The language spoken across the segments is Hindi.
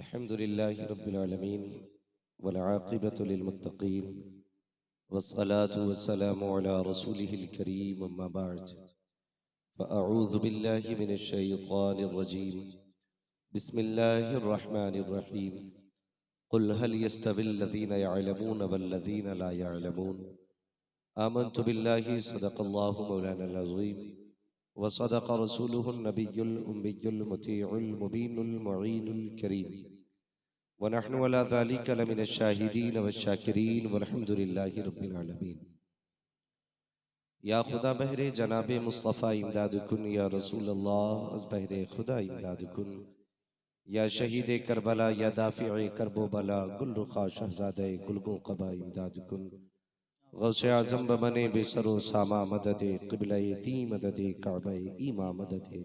अल्हम्दुलिल्लाहि रब्बिल आलमीन वल आक़िबतु लिल मुत्तक़ीन वस्सलातु वस्सलामु अला रसूलिहिल करीम अम्मा बअद फ़अऊज़ु बिल्लाहि मिनश शैतानिर रजीम बिस्मिल्लाहिर रहमानिर रहीम क़ुल हल यस्तविल लज़ीना यअलमून वल लज़ीना ला यअलमून आमन्तु बिल्लाहि सदक़ल्लाहु मौलानल अज़ीम व सदक़ रसूलुहुन नबियुल उम्मियुल मुतीउल मुबीनुल मुईनुल करीम व नहनु अला ज़ालिका लमिनश शाहिदीन वश्शाकिरीन वल्हम्दुलिल्लाहि रब्बिल आलमीन। या खुदा बहरे जनाबे मुस्तफ़ा इमदाद कुन या रसूल अल्लाह अज़ बहरे खुदा इमदाद कुन या शहीद करबला या दाफ़िए करबो बला गुल रुखा शहज़ादे गुलगो क़बा इमदाद कुन गौसे आज़म बने बेसरो सामा मददे क़िबला ती मददे काबा ईमा मददे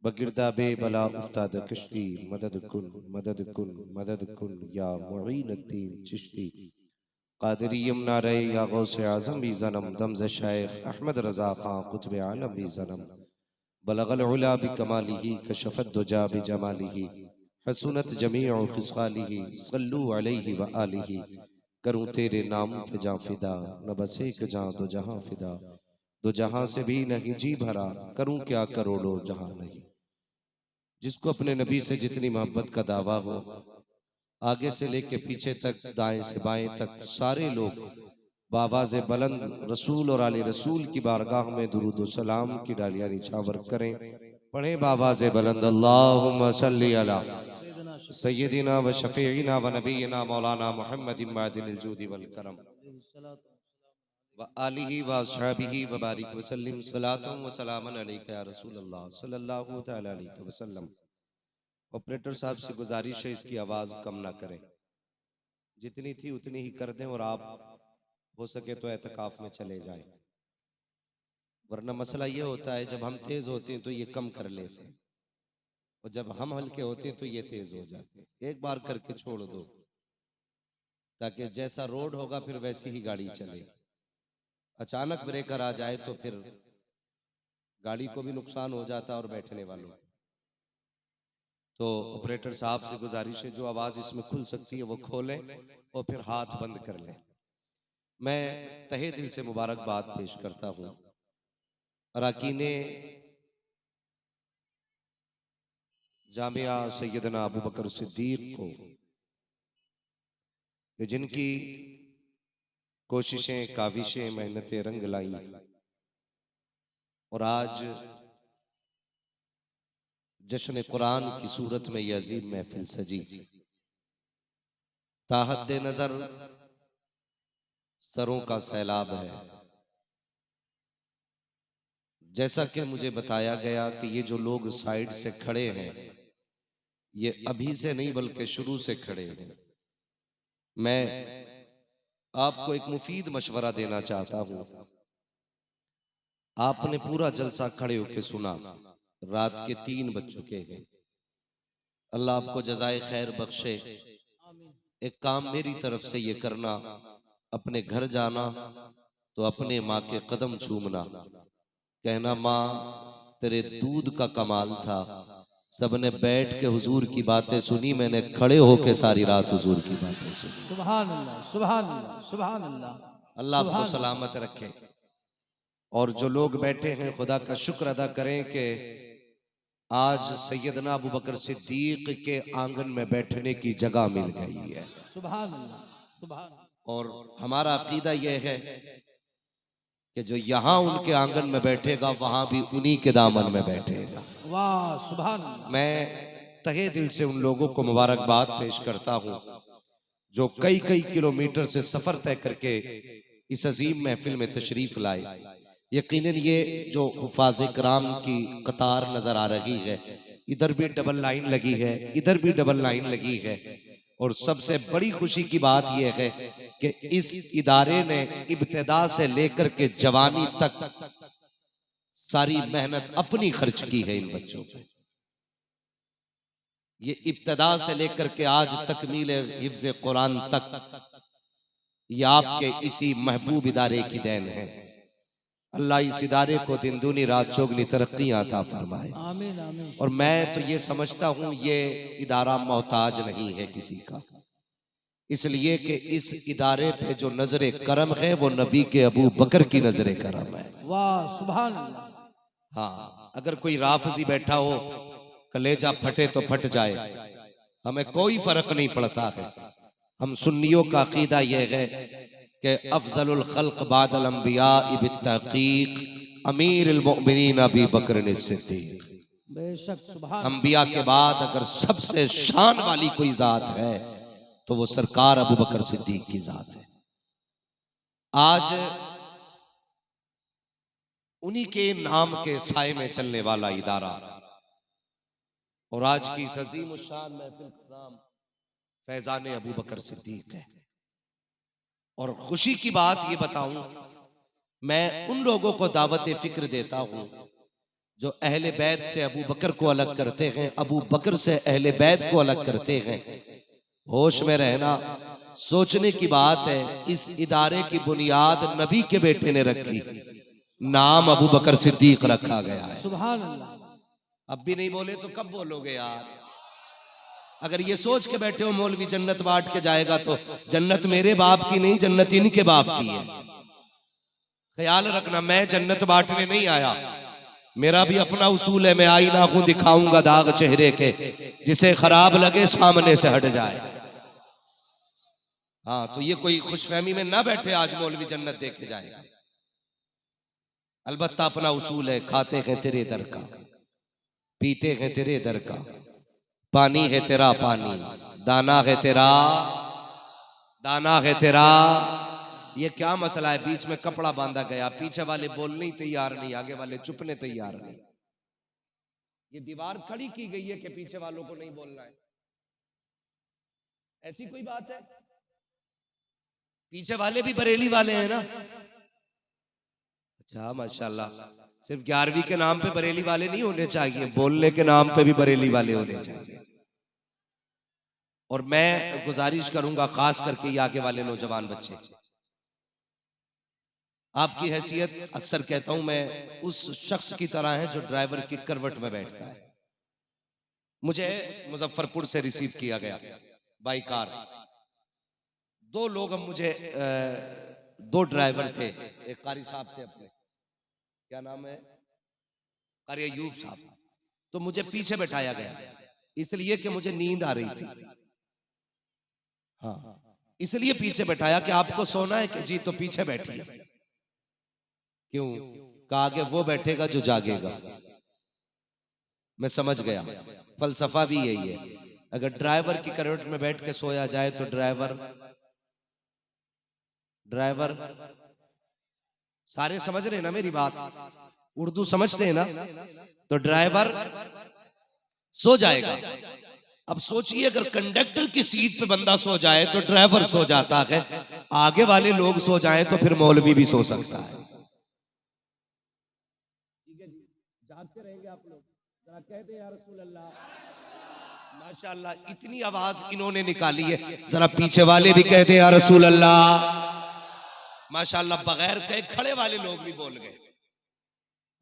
बगिरदा बे बला उफ्ताद कश्ती मदद कुन या मुईनुद्दीन चिश्ती कादरी यमुना रे या गौसे आज़म भी ज़नम दमज़ शेख अहमद रज़ा खां कुतुब आलम भी ज़नम बलगल उला बिकमालिही कशफत दुजा बिजमालिही हसनत जमीउ खिसालिही सल्लु अलैहि व आलिही। करूं तेरे नाम पे जां फिदा न बस एक जां दो जहां फिदा दो जहां से भी नहीं जी भरा करूं क्या करोड़ों जहां नहीं। जिसको अपने नबी से जितनी मोहब्बत का दावा हो आगे से लेके पीछे तक दाएं से बाएं तक सारे लोग बावाज़ बुलंद रसूल और आले रसूल की बारगाह में दुरूद व सलाम की डालियां निछावर करें। पढ़े बावाज़ बुलंद अल्लाहुम्मा सल्ली अला सय्यदिना व शफीइना व नबीना मौलाना मुहम्मदिन मादिनिल जूदी वल करम व आलिहि व अस्हाबिहि व बारिक व सल्लिम सलातन व सलामन अलैका या रसूल अल्लाह सल्लल्लाहु तआला अलैहि वसल्लम। ऑपरेटर साहब से गुजारिश है इसकी आवाज कम ना करें, जितनी थी उतनी ही कर दें और आप हो सके तो एतकाफ में चले जाएं, वरना मसला ये होता है जब हम तेज होते हैं तो ये कम कर लेते हैं और जब हम हल्के होते हैं तो ये तेज हो जाते हैं। एक बार करके छोड़ दो ताकि जैसा रोड होगा फिर वैसी ही गाड़ी चले। अचानक ब्रेकर आ जाए तो फिर गाड़ी को भी नुकसान हो जाता और बैठने वालों। तो ऑपरेटर साहब से गुजारिश है जो आवाज इसमें खुल सकती है वो खोलें और फिर हाथ बंद कर लें। मैं तहे दिल से मुबारकबाद पेश करता हूं अराकीने जामिया सैयदना अबू बकर सिद्दीक को कि जिनकी कोशिशें काविशें मेहनतें रंग लाई और आज जश्न कुरान की सूरत में यह अजीम महफिल सजी। ताहत नजर सरों का सैलाब है। जैसा कि मुझे बताया गया कि ये जो लोग साइड से खड़े हैं ये अभी से नहीं बल्कि शुरू से खड़े हैं। मैं आपको एक मुफीद मशवरा देना चाहता हूं। आपने पूरा जलसा खड़े होकर सुना, रात के 3 बज चुके हैं। अल्लाह आपको जज़ाए खैर बख्शे। एक काम मेरी तरफ से ये करना, अपने घर जाना तो अपने माँ के कदम चूमना, कहना माँ तेरे दूध का कमाल था, सबने बैठ के हुजूर की बातें सुनी, मैंने खड़े होके सारी रात हुजूर की बातें सुनी। सुभान अल्लाह, सुभान अल्लाह, सुभान अल्लाह। अल्लाह आपको सलामत रखे। और जो लोग बैठे हैं खुदा का शुक्र अदा करें कि आज सैयदना अबू बकर सिद्दीक के आंगन में बैठने की जगह मिल गई है। सुभान अल्लाह, सुभान। और हमारा अकीदा यह है कि जो यहाँ उनके आंगन में बैठेगा वहां भी उन्हीं के दामन में बैठेगा। वाह सुभान अल्लाह। मैं तहे दिल से उन लोगों को मुबारकबाद पेश करता हूँ जो कई कई किलोमीटर से सफर तय करके इस अजीम महफिल में तशरीफ लाए। यकीनन ये जो हुफ़ाज़ इकराम की कतार नजर आ रही है, इधर भी डबल लाइन लगी है, इधर भी डबल लाइन लगी है। और सबसे बड़ी खुशी की बात यह है कि इस इदारे ने इब्तिदा से लेकर के जवानी तक सारी मेहनत अपनी खर्च की है इन बच्चों पे। ये इब्तिदा से लेकर के आज तकमील हिफ्ज़ कुरान तक ये आपके इसी महबूब इदारे की देन है। अल्लाह इस इदारे को दिन दूनी रात चौगनी तरक्कियां अता फरमाए। आमीन आमीन। और मैं तो ये समझता हूँ ये इदारा मोहताज नहीं है किसी का, इसलिए कि इस इदारे पे जो नजर करम है वो नबी के अबू बकर की नजर करम है। वाह सुभान अल्लाह। हाँ, अगर कोई राफजी बैठा हो कलेजा फटे तो फट जाए, हमें कोई फर्क नहीं पड़ता है। हम सुन्नियों का अकीदा यह है कि अफजलुल खल्क बादल अंबिया बित्तहकीक अमीरुल मोमिनीन अबू बकर सिद्दीक। बेशक सुभान। अंबिया के बाद अगर सबसे शान वाली कोई जात है तो वो सरकार अबू बकर सिद्दीक की जात है। आज उन्हीं के नाम के साए में चलने वाला इदारा और आज की इस अजीम शान महफिल का नाम फैजान अबू बकर सिद्दीक है। और खुशी की बात ये बताऊं, मैं उन लोगों को दावत फिक्र देता हूं जो अहले बैत से अबू बकर को अलग करते हैं, अबू बकर से अहले बैत को अलग करते हैं। होश में रहना, सोचने की बात है। इस इदारे की बुनियाद नबी के बेटे ने रखी, नाम अबू बकर सिद्दीक रखा गया है। सुभान अल्लाह। अब भी नहीं बोले तो कब बोलोगे यार? अगर ये सोच के बैठे हो मौलवी जन्नत बांट के जाएगा, तो जन्नत मेरे बाप की नहीं, जन्नत इनके बाप की है। ख्याल रखना, मैं जन्नत बांटने नहीं आया, मेरा भी अपना उसूल है। मैं आईना को दिखाऊंगा दाग चेहरे के, जिसे खराब लगे सामने से हट जाए। हाँ, तो ये कोई खुशफहमी में ना बैठे आज मौलवी जन्नत देखे जाएगा। अलबत्ता अपना उसूल है, खाते हैं तेरे दर का, पीते हैं तेरे दर का, पानी है तेरा पानी, दाना है तेरा, दाना है तेरा। ये क्या मसला है? बीच में कपड़ा बांधा गया, पीछे वाले बोलने ही तैयार नहीं, आगे वाले चुपने तैयार नहीं। ये दीवार खड़ी की गई है कि पीछे वालों को नहीं बोलना है। ऐसी कोई बात है? पीछे वाले भी बरेली वाले हैं ना? अच्छा, माशाल्लाह। सिर्फ 11वीं के नाम पे बरेली वाले नहीं होने चाहिए, बोलने के नाम पे भी बरेली वाले होने चाहिए। और मैं गुजारिश करूंगा खास करके ये आगे वाले नौजवान बच्चे, आपकी हैसियत अक्सर कहता हूं मैं उस शख्स की तरह है जो ड्राइवर की करवट में बैठता है। मुझे मुजफ्फरपुर से रिसीव किया गया बाई कार। दो लोग हम मुझे दो ड्राइवर थे, एक कारी साहब थे अपने, क्या नाम है, कारी अयूब साहब। तो मुझे पीछे बैठाया गया इसलिए कि मुझे नींद आ रही थी। हाँ, इसलिए पीछे बैठाया कि आपको सोना है कि जी, तो पीछे बैठिए। क्यों? कहा आगे वो बैठेगा जो जागेगा। मैं समझ गया, फलसफा भी यही है। अगर ड्राइवर की करवट में बैठ के सोया जाए तो ड्राइवर सारे समझ रहे हैं ना मेरी बात? उर्दू समझते हैं ना? तो ड्राइवर सो जाएगा। अब सोचिए, अगर कंडक्टर की सीट पे बंदा सो जाए तो ड्राइवर सो जाता है, आगे वाले लोग सो जाएं तो फिर मौलवी भी सो सकता है। ठीक है जी, जागते रहेंगे आप लोग। जरा कहते या रसूल अल्लाह। माशाअल्लाह, इतनी आवाज इन्होंने निकाली है, जरा पीछे वाले भी कहते या रसूल अल्लाह। माशाअल्लाह, बगैर कहे खड़े वाले लोग भी बोल गए।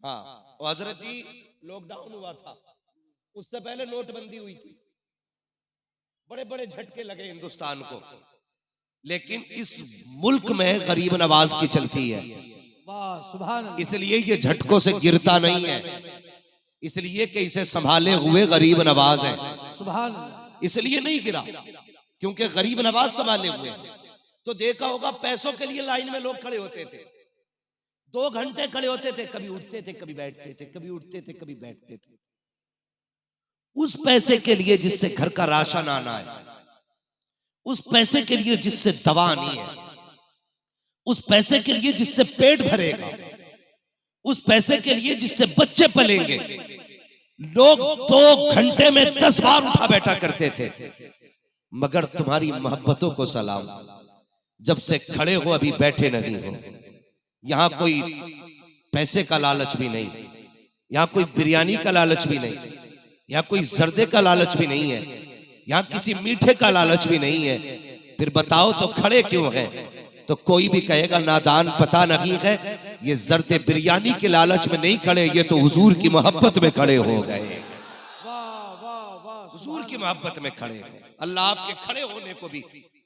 हाँ, हजरत जी लॉकडाउन हुआ था, उससे पहले नोटबंदी हुई थी, बड़े बड़े झटके लगे हिंदुस्तान को, लेकिन इस मुल्क में गरीब नवाज की चलती है। वाह सुभान अल्लाह। इसलिए ये झटकों से गिरता नहीं है, इसलिए कि इसे संभाले हुए गरीब नवाज है। सुभान अल्लाह। इसलिए नहीं गिरा क्योंकि गरीब नवाज संभाले हुए हैं। तो देखा होगा पैसों के लिए लाइन में लोग खड़े होते थे, 2 घंटे खड़े होते थे, कभी उठते थे कभी बैठते थे, कभी उठते थे कभी बैठते थे, उस पैसे के लिए जिससे घर का राशन आना है, उस पैसे के लिए जिससे दवा आनी है, उस पैसे के लिए जिससे पेट भरेगा, उस पैसे के लिए जिससे बच्चे पलेंगे, लोग 2 घंटे में 10 बार उठा बैठा करते थे। मगर तुम्हारी मोहब्बतों को सलाम, जब से खड़े हो अभी बैठे नहीं हो। यहां कोई पैसे का लालच भी नहीं, यहां कोई बिरयानी का लालच भी नहीं, यहां कोई जर्दे का लालच भी नहीं है, यहां किसी मीठे का लालच भी नहीं है। फिर बताओ तो खड़े क्यों हैं? तो कोई भी कहेगा नादान पता नहीं है, ये जर्द बिरयानी के लालच में नहीं खड़े, ये तो हुजूर की मोहब्बत में खड़े हो गए। हुजूर की मोहब्बत में खड़े हैं। अल्लाह आपके खड़े होने को भी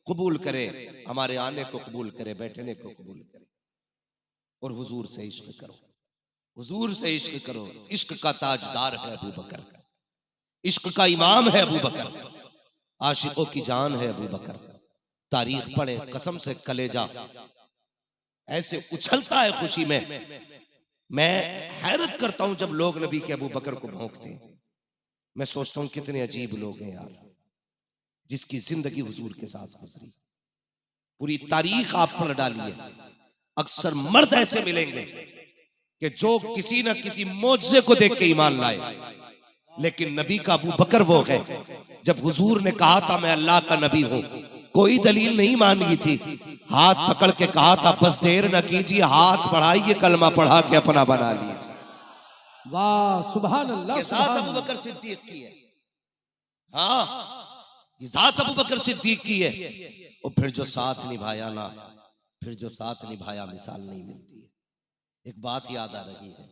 कबूल करे, हमारे आने को कबूल करे, बैठने को कबूल करे। और हुजूर से इश्क करो, हुजूर से इश्क करो। इश्क का ताजदार है अबू बकर, इश्क का इमाम है अबू बकर, आशिकों की जान है अबू बकर। तारीख पढ़े, कसम से कलेजा ऐसे उछलता है खुशी में। मैं हैरत करता हूं जब लोग नबी के अबू बकर को भौंकते हैं। मैं सोचता हूं कितने अजीब लोग हैं यार, जिसकी जिंदगी हुजूर के साथ गुजरी। पूरी तारीख आप पढ़ डालिए, अक्सर मर्द ऐसे मिलेंगे कि जो किसी न किसी मौजज़े को देख के ईमान लाए, लेकिन नबी का अबू बकर वो है, जब हुजूर ने कहा था मैं अल्लाह का नबी हूं, कोई दलील नहीं मांगी थी, हाथ पकड़ के कहा था बस देर न कीजिए, हाथ बढ़ाइए, कलमा पढ़ा के अपना बना लीजिए। वाह सुभान अल्लाह। साथ अबू बकर सिद्दीक की है, हाँ ये साथ अबू बकर सिद्दीक की है। और फिर जो साथ निभाया ना, फिर जो साथ निभाया मिसाल नहीं मिलती है। एक बात याद आ रही है,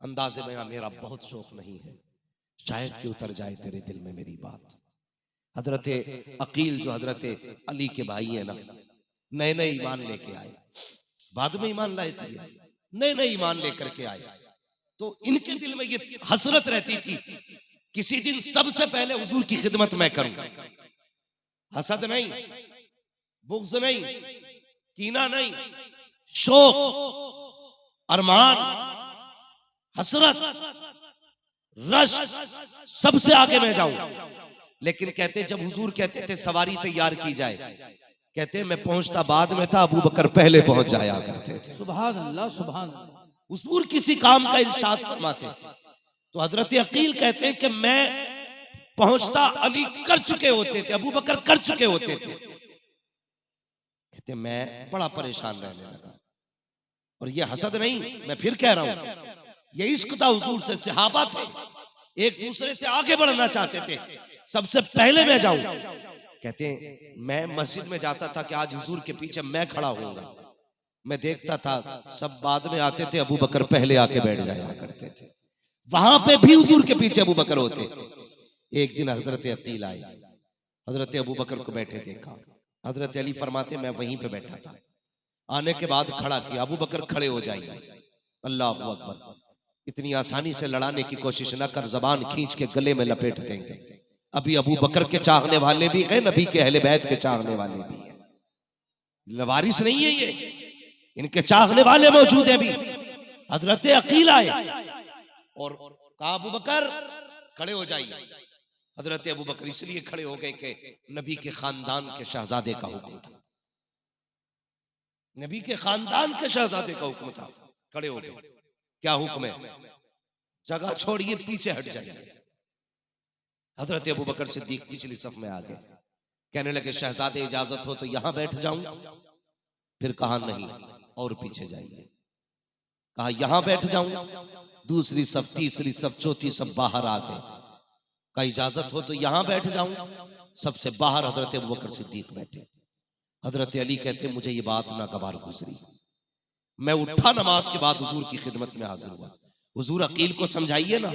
अंदाज़े में मेरा बहुत शौक नहीं है, शायद कि उतर जाए तेरे दिल में मेरी बात। हजरत अकील जो हजरत अली के भाई है ना, नए नए ईमान लेके आए, बाद में ईमान लाए थे, नए नए ईमान लेकर के आए, तो इनके दिल में ये हसरत रहती थी किसी दिन सबसे पहले हुजूर की खिदमत मैं करूं। हसद नहीं, बुग़्ज़ नहीं, कीना नहीं, शौक, अरमान, हसरत, रश, सबसे आगे मैं जाऊं। लेकिन कहते जब हुजूर कहते थे सवारी तैयार की जाए, कहते मैं पहुंचता बाद में था, अबू बकर पहले पहुंच जाया करते थे। सुभान अल्लाह सुभान अल्लाह। हुजूर किसी काम का इरशाद फरमाते तो हजरत अकील कहते हैं कि मैं पहुंचता अली कर चुके होते थे, अबू बकर कर चुके होते थे। कहते मैं बड़ा परेशान रहने लगा। और ये हसद नहीं, मैं फिर कह रहा हूं, ये इश्क था हुजूर से। सहाबा थे, एक दूसरे से आगे बढ़ना चाहते थे, सबसे पहले मैं जाऊं। कहते हैं मैं मस्जिद में जाता था कि आज हुजूर के पीछे मैं खड़ा होऊंगा, मैं देखता था सब बाद में आते थे, अबू बकर पहले आके बैठ जाया करते थे। वहां पे भी हुजूर के पीछे अबू बकर होते। एक दिन हजरत अकील आए, हजरत अबू बकर को बैठे देखा। हजरत अली फरमाते मैं वहीं पे बैठा था, आने के बाद खड़ा किया, अबू बकर खड़े हो जाइए। अल्लाह अकबर। इतनी आसानी से लड़ाने की कोशिश न कर, जबान खींच के गले में लपेट देंगे। अभी अबू बकर के चाहने वाले भी हैं, नबी के अहले बैत के चाहने वाले भी हैं। लवारिस नहीं है ये, इनके चाहने वाले मौजूद हैं भी। हजरत अकील आए और कहा अबू बकर खड़े हो जाइए। हजरत अबू बकर इसलिए खड़े हो गए कि नबी के खानदान के शहजादे का हुक्म था, नबी के खानदान के शहजादे का हुक्म था। खड़े हो गए। क्या हुक्म है? जगह छोड़िए, पीछे हट जाइए। हजरत अबू बकर सिद्दीक पिछली सफ में आ गए, कहने लगे शहजादे इजाजत हो तो यहां बैठ जाऊं। फिर कहा नहीं, और पीछे जाइए। कहा यहां बैठ जाऊं। दूसरी सफ, तीसरी सफ, चौथी सफ बाहर आ गए। कहा इजाजत हो तो यहां बैठ जाऊं। सबसे बाहर हजरत अबू बकर सिद्दीक बैठे। हजरत अली कहते मुझे ये बात नागवार गुजरी। मैं उठा, नमाज के बाद हुजूर की खिदमत में हाजिर हुआ। हुजूर अकील को समझाइए ना।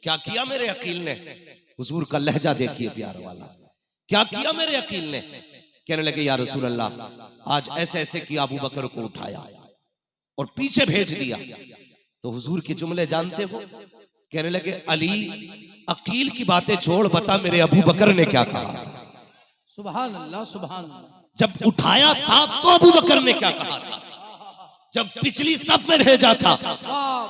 क्या किया मेरे अकील ने? हुजूर का लहजा देखिए प्यार वाला, क्या किया मेरे अकील ने? कहने लगे या रसूल अल्लाह, आज ऐसे ऐसे किया, अबू बकर को उठाया और पीछे भेज दिया। तो हुजूर के जुमले जानते हो? कहने लगे अली, अकील की बातें छोड़, बता मेरे अबू बकर ने क्या कहा था। सुभान अल्लाह सुभान अल्लाह। जब उठाया था तो अबू बकर ने क्या कहा था, जब पिछली सफ में भेजा था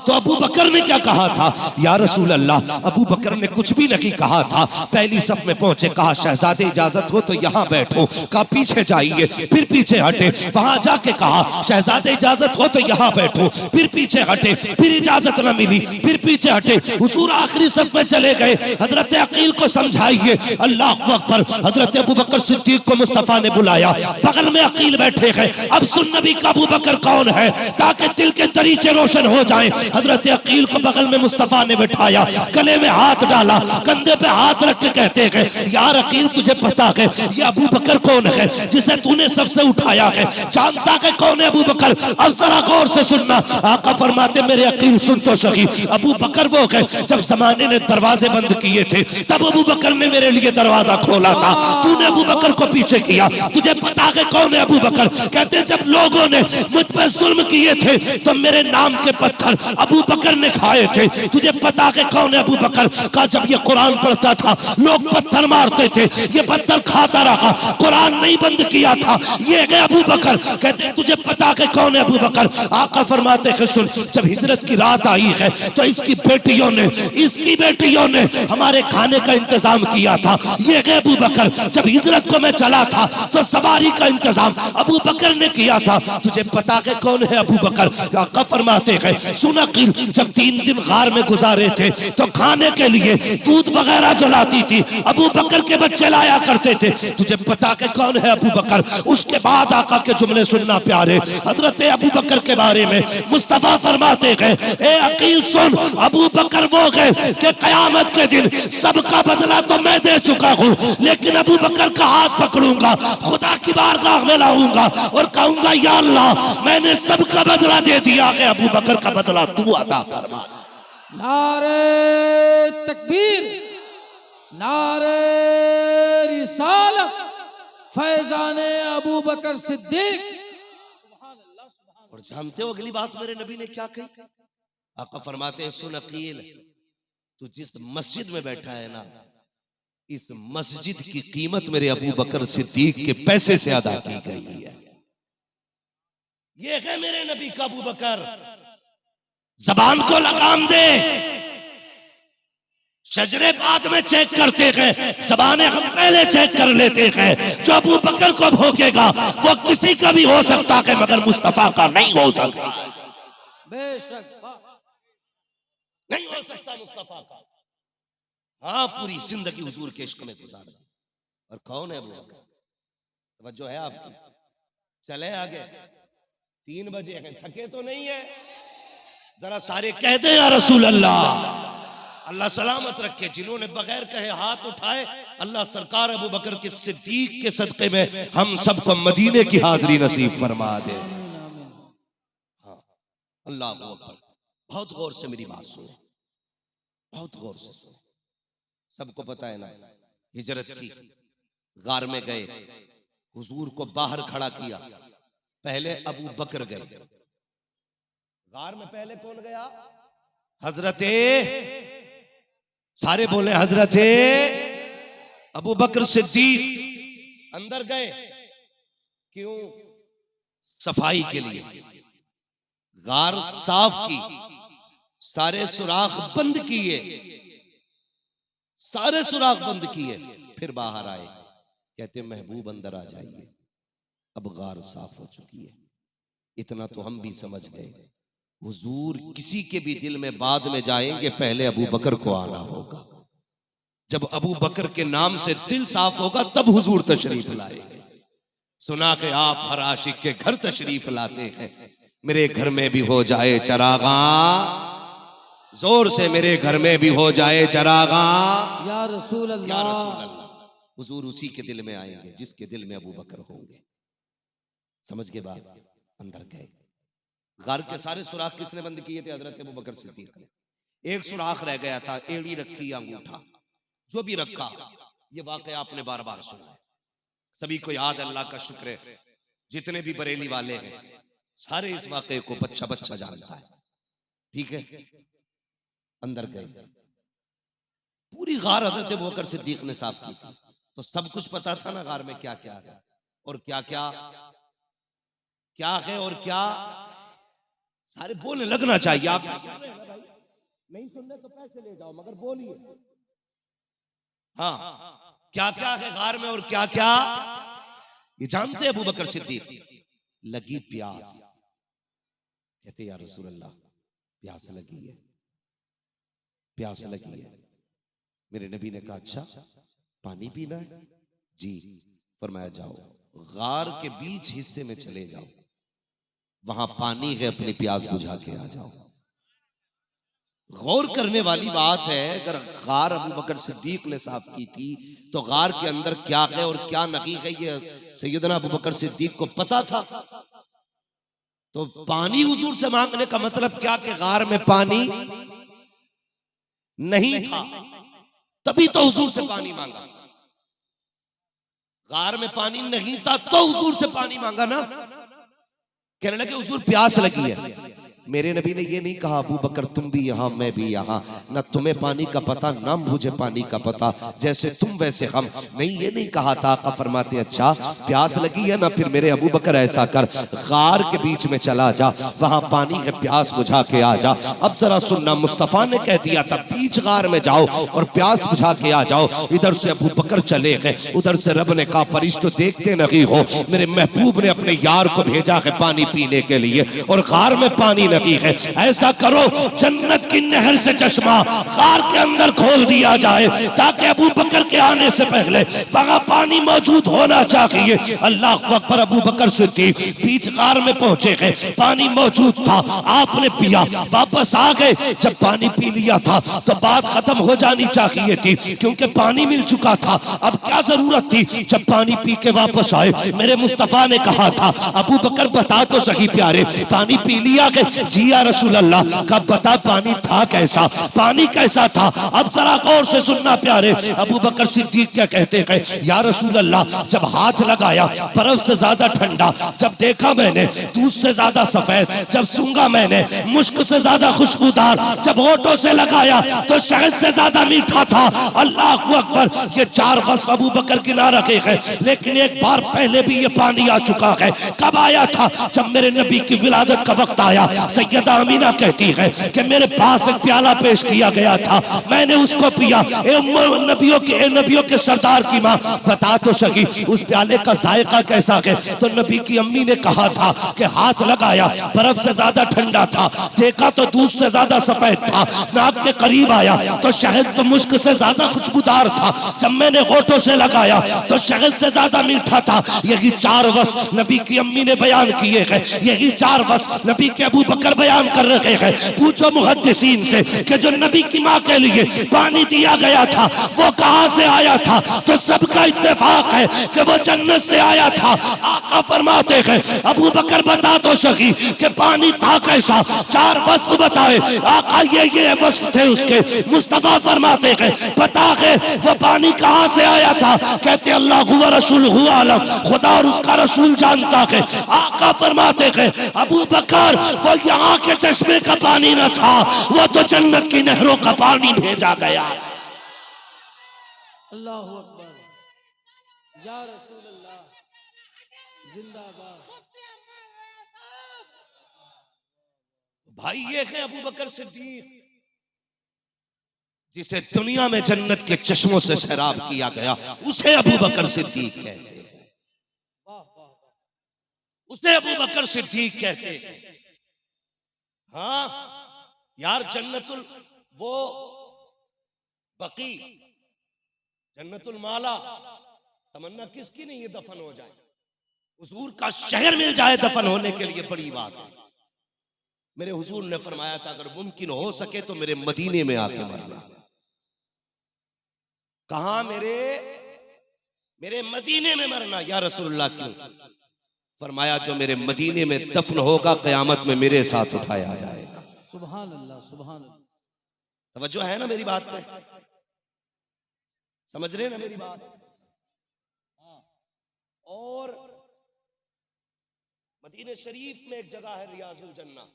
तो अबू बकर ने क्या कहा था। या रसूल अल्लाह, अबू बकर ने कुछ भी नहीं कहा था। पहली सफ में पहुंचे, कहा शहजादे इजाजत हो तो यहाँ बैठो। कहा पीछे जाइए, फिर पीछे हटे। वहां जाके कहा शहजादे इजाजत हो तो यहाँ बैठो। फिर पीछे हटे, फिर इजाजत न मिली, फिर पीछे हटे। हुजूर आखिरी सफ में चले गए। हजरत अकील को समझाइए। अल्लाह अकबर। हजरत अबू बकर सिद्दीक को मुस्तफा ने बुलाया, बगल में अकील बैठे हैं। अब सुन नबी का अबू बकर कौन है। ताकि दिल के दरीचे रोशन हो जाएं। हजरत अकील को बगल में मुस्तफा ने बिठाया, गले में हाथ डाला, कंधे पे हाथ रख के कहते हैं यार अकील तुझे पता है ये अबू बकर कौन है जिसे तूने सबसे उठाया है, जानता है कौन है अबू बकर? अब जरा गौर से सुनना। आका फरमाते मेरे अकील सुन तो सही, अबू बकर वो है जब जमाने ने दरवाजे बंद किए थे तब अबू बकर ने मेरे लिए दरवाजा खोला था, तूने अबू बकर को पीछे किया, तुझे पता है कौन है अबू बकर? कहते जब लोगों ने मुझ पर जुल्म किए थे तो मेरे नाम के पत्थर अबू बकर ने खाए थे, तुझे पता है कौन है अबू बकर? का जब ये कुरान पढ़ता था लोग पत्थर मारते थे, ये पत्थर खाता रहा, कुरान नहीं बंद किया था, ये है अबू बकर। कहते तुझे पता है कौन है अबू बकर? आका फरमाते हैं सुन, जब हिजरत की रात आई है तो इसकी बेटियों ने हमारे खाने का इंतजाम किया था, ये है अबू बकर। जब हिजरत को मैं चला था तो सवारी का इंतजाम अबू बकर ने किया था, तुझे पता है कौन है अबू बकर? आका फरमाते हैं सुन अकील, जब 3 दिन गार में गुजारे थे तो खाने के लिए दूध वगैरह जलाती थी, अबू बकर के बच्चे लाया करते थे, तुझे पता है कौन है अबू बकर? उसके बाद आका के जुमले सुनना प्यारे, हजरत अबू बकर के बारे में मुस्तफा फरमाते हैं ए अकील सुन, अबू बकर वो है कि कयामत के दिन सबका बदला तो मैं दे चुका हूं, लेकिन अबू बकर का हाथ पकड़ूंगा, खुदा की बारगाह में लाऊंगा और कहूंगा या अल्लाह मैंने सबका बदला दे दिया है, अबू बकर का बदला तू अता फरमा। नारे तकबीर, नारे रिसालत, फैजाने अबू बकर सिद्दीक। और जानते हो अगली बात मेरे नबी ने क्या कही? आका फरमाते हैं सुन अकील, तू जिस मस्जिद में बैठा है ना, इस मस्जिद की कीमत मेरे अबू बकर सिद्दीक के पैसे से अदा की गई है। ये है मेरे नबी का अबू बकर। जबान को लगाम दे, शजरे बाद में चेक करते हैं, ज़बानें हम पहले चेक कर लेते हैं। जो अबू बकर को भोगेगा वो किसी का भी हो सकता है मगर मुस्तफा का नहीं हो सकता, बेशक नहीं हो सकता मुस्तफा का। हाँ पूरी जिंदगी हुजूर के इश्क में गुजार दी। और कौन है अबू बकर? तवज्जो है आपकी? चले आगे, 3 बजे हैं, थके तो नहीं है? जरा सारे कह दे या रसूल अल्लाह। अल्लाह सलामत रखे, जिन्होंने बगैर कहे हाथ उठाए, अल्लाह सरकार अबू बकर के सिद्दीक के सदक़े में हम सबको मदीने की हाजिरी नसीब फरमा दे। हाँ अल्लाह अकबर। बहुत गौर से मेरी बात सुनो, बहुत गौर से सुनो। सबको पता है ना, हिजरत की, गार में गए, हुजूर को बाहर खड़ा किया, पहले अबू बकर गए। गार में पहले कौन गया? हजरते, सारे बोले हजरते अबू बकर सिद्दीक अंदर गए। क्यों? सफाई के लिए। गार साफ की, सारे सुराख बंद किए, सारे सुराख बंद किए, फिर बाहर आए, कहते महबूब अंदर आ जाइए, अब गार साफ हो चुकी है। इतना तो हम भी समझ गए, हुजूर किसी के भी दिल में बाद में जाएंगे, पहले अबू बकर को आना होगा। जब अबू बकर के नाम से दिल साफ होगा तब हुजूर तशरीफ लाएंगे। सुना के आप हर आशिक के घर तशरीफ लाते हैं, मेरे घर में भी हो जाए चरागा, जोर से मेरे घर में भी हो जाए चरागा या रसूल अल्लाह। या रसूल अल्लाह। हुजूर उसी के दिल में आएंगे जिसके दिल में अबू बकर होंगे। समझ के बाद अंदर गए। गार के सारे सुराख किसने बंद किए थे? हजरत अबू बकर सिद्दीक ने। एक सुराख रह गया था, एड़ी रखी, अंगूठा जो भी रखा। ये वाकया आपने बार बार सुना है, सभी को याद, अल्लाह का शुक्र है। जितने भी बरेली वाले हैं सारे इस वाकये को बच्चा बच्चा जानता है। ठीक है, अंदर गए, पूरी गार हजरत अबू बकर सिद्दीक ने साफ की थी, तो सब कुछ पता था ना गार में क्या क्या है और क्या क्या क्या है और क्या। सारे बोलने लगना चाहिए। आप नहीं सुन रहे तो पैसे ले जाओ, मगर बोलिए। हाँ क्या क्या है गार में और क्या क्या ये जानते अबू बकर सिद्दीक। लगी प्यास, कहते या रसूल अल्लाह प्यास लगी है, प्यास लगी है। मेरे नबी ने कहा अच्छा पानी पीना है? जी। फरमाया जाओ गार के बीच हिस्से में चले जाओ, वहां पानी है, अपनी प्यास बुझा के आ जाओ। गौर करने वाली बात है, अगर गार अबू बकर सिद्दीक ने साफ की थी तो गार के अंदर क्या है और क्या नहीं है ये सैयदना अबू बकर सिद्दीक को पता था। तो पानी हुजूर से मांगने का मतलब क्या कि गार में पानी नहीं था, तभी तो हुजूर से पानी मांगा। गार में पानी नहीं था तो हुजूर से पानी मांगा ना। कहने लगे हुजूर प्यास लगी है। मेरे नबी ने ये नहीं कहा अबू बकर तुम भी यहाँ मैं भी यहाँ, न तुम्हें पानी का पता न मुझे पानी का पता, जैसे तुम वैसे हम, नहीं ये नहीं कहा था। आका फरमाते अच्छा प्यास लगी है ना, फिर मेरे अबू बकर ऐसा कर, गार के बीच में चला जा, वहां पानी है, प्यास बुझा के आ जा। अब जरा सुनना, मुस्तफा ने कह दिया था बीच गार में जाओ और प्यास बुझा के आ जाओ। इधर से अबू बकर चले गए, उधर से रब ने कहा फरिश्तों देखते नहीं हो, मेरे महबूब ने अपने यार को भेजा है पानी पीने के लिए और गार में पानी नहीं है। ऐसा करो जन्नत की नहर से चश्मा गार के अंदर खोल दिया जाए ताकि अबू बकर के आने से पहले वहां पानी मौजूद होना चाहिए। अल्लाह अकबर। अबू बकर सिद्दीक बीच गार में पहुंचे गए, पानी मौजूद था, आपने पिया, वापस आ गए। जब पानी पी लिया था तो बात खत्म हो जानी चाहिए थी, क्योंकि पानी मिल चुका था, अब क्या जरूरत थी। जब पानी पी के वापस आए, मेरे मुस्तफा ने कहा था अबू बकर बता तो सही प्यारे पानी पी लिया गया? जी या रसूल अल्लाह। कब बता पानी था कैसा, पानी कैसा था? अब जरा गौर से सुनना प्यारे। अबू बकर सिद्दीक क्या कहते हैं या रसूल अल्लाह, जब हाथ लगाया बर्फ से ज्यादा ठंडा, जब देखा मैंने दूध से ज्यादा सफेद, जब सूंघा मैंने मुश्क से ज्यादा खुशबूदार, जब होठों से लगाया तो शहद से ज्यादा मीठा था। अल्लाह अकबर। ये चार वस्फ अबू बकर गिना रखे हैं, लेकिन एक बार पहले भी ये पानी आ चुका है। कब आया था? जब मेरे नबी की विलादत का वक्त आया। सैयदा अमीना कहती है कि मेरे पास एक प्याला पेश किया गया था, मैंने उसको पिया। नबियों के सरदार की माँ बता तो सकी उस प्याले का जायका कैसा है? तो नबी की अम्मी ने कहा था कि हाथ लगाया बर्फ से ज्यादा ठंडा था, देखा तो दूध से ज्यादा सफेद था, नाक के करीब आया तो शहद तो मुश्क से ज्यादा खुशबूदार था, जब मैंने होठों से लगाया तो शहद से ज्यादा मीठा था। यही चार वस्फ नबी की अम्मी ने बयान किए हैं, यही चार वस्फ नबी के अबू बकर बयान कर रहे हैं। पूछो मुहद्दिसीन से कि जो नबी की माँ के लिए पानी दिया गया था वो कहां से आया था? तो सबका इत्तेफाक है कि वो जन्नत से आया था। आका फरमाते हैं अबू बकर बता तो सही कि पानी था कैसा? चार वस्फ बताए आका, ये वस्फ थे उसके। मुस्तफा फरमाते हैं पता है वो पानी कहां से आया था? कहते अल्लाह हुआ रसूल हुआ आलम, खुदा और उसका रसूल जानता है। आका फरमाते हैं अबू बकर वो यहाँ के चश्मे का पानी न था, वो तो जन्नत की नहरों का पानी भेजा गया। अल्लाह अकबर। या रसूल अल्लाह जिंदाबाद। भाई ये है अबू बकर सिद्दीक, जिसे दुनिया में जन्नत के चश्मों से सैराब किया गया, उसे अबू बकर सिद्दीक कहते हैं। उसे अबू बकर सिद्दीक कहते हैं। हाँ यार, जन्नतुल वो बकी, जन्नतुल माला, तमन्ना किसकी नहीं है दफन हो जाए? हुजूर का शहर मिल जाए दफन होने के लिए बड़ी बात है। मेरे हुजूर ने फरमाया था अगर मुमकिन हो सके तो मेरे मदीने में आके मरना। कहा? मेरे मदीने में मरना। या रसूलुल्लाह क्यों? फरमाया जो मेरे मदीने में दफन होगा क़यामत में मेरे साथ उठाया जाएगा। सुभान अल्लाह, सुभान अल्लाह। तवज्जो है ना मेरी बात पे? समझ रहे ना मेरी बात? और मदीने शरीफ में एक जगह है रियाजुल जन्ना,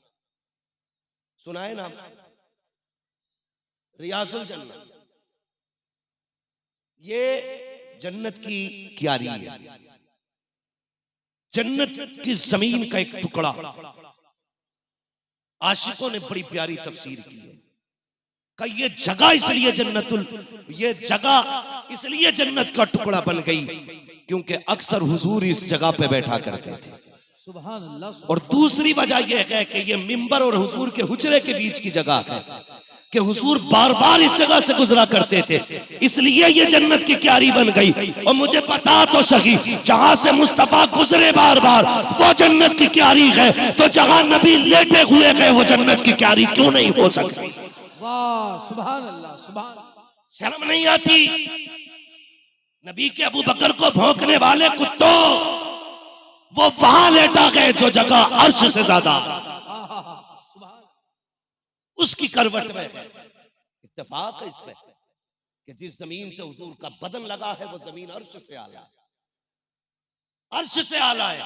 सुना है ना? रियाजुल जन्ना ये जन्नत की क्यारी है, जन्नत की जमीन का एक टुकड़ा। आशिकों ने बड़ी प्यारी तफसीर की है कि ये जगह इसलिए ये जगह इसलिए जन्नत का टुकड़ा बन गई क्योंकि अक्सर हुजूर इस जगह पे बैठा करते थे। सुभान अल्लाह। और दूसरी वजह यह है कि ये मिंबर और हुजूर के हुजरे के बीच की जगह है। कि हुजूर बार बार इस जगह से गुजरा करते थे, इसलिए ये जन्नत की क्यारी बन गई। और मुझे बता तो सही, जहां से मुस्तफा गुजरे बार बार वो जन्नत की क्यारी है, तो जहां नबी लेटे हुए गए वो जन्नत की क्यारी क्यों नहीं हो सकती? वाह सुभान अल्लाह सुभान। शर्म नहीं आती? नबी के अबू बकर को भौंकने वाले कुत्तों, वो वहां लेटा गए जो जगह अर्श से ज्यादा सुभान। उसकी करवट में। इत्तेफाक है इस पे कि जिस जमीन से हुजूर का बदन लगा है वो जमीन अर्श से आला है, अर्श से आला है।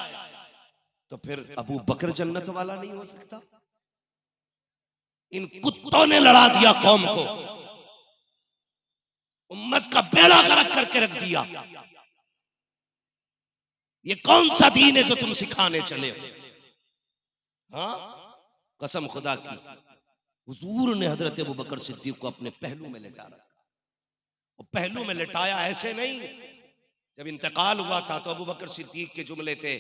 तो फिर अबू बकर जन्नत वाला नहीं हो सकता? इन कुत्तों ने लड़ा दिया कौम को, उम्मत का बेड़ा गर्क करके रख दिया। ये कौन सा दीन है जो तुम सिखाने चले हो? हाँ, कसम खुदा की, हुजूर ने हजरत अबू बकर सिद्दीक को अपने पहलू में लिटा रखा। और पहलू में लिटाया ऐसे नहीं, जब इंतकाल हुआ था तो अबू बकर सिद्दीक के जुमले थे,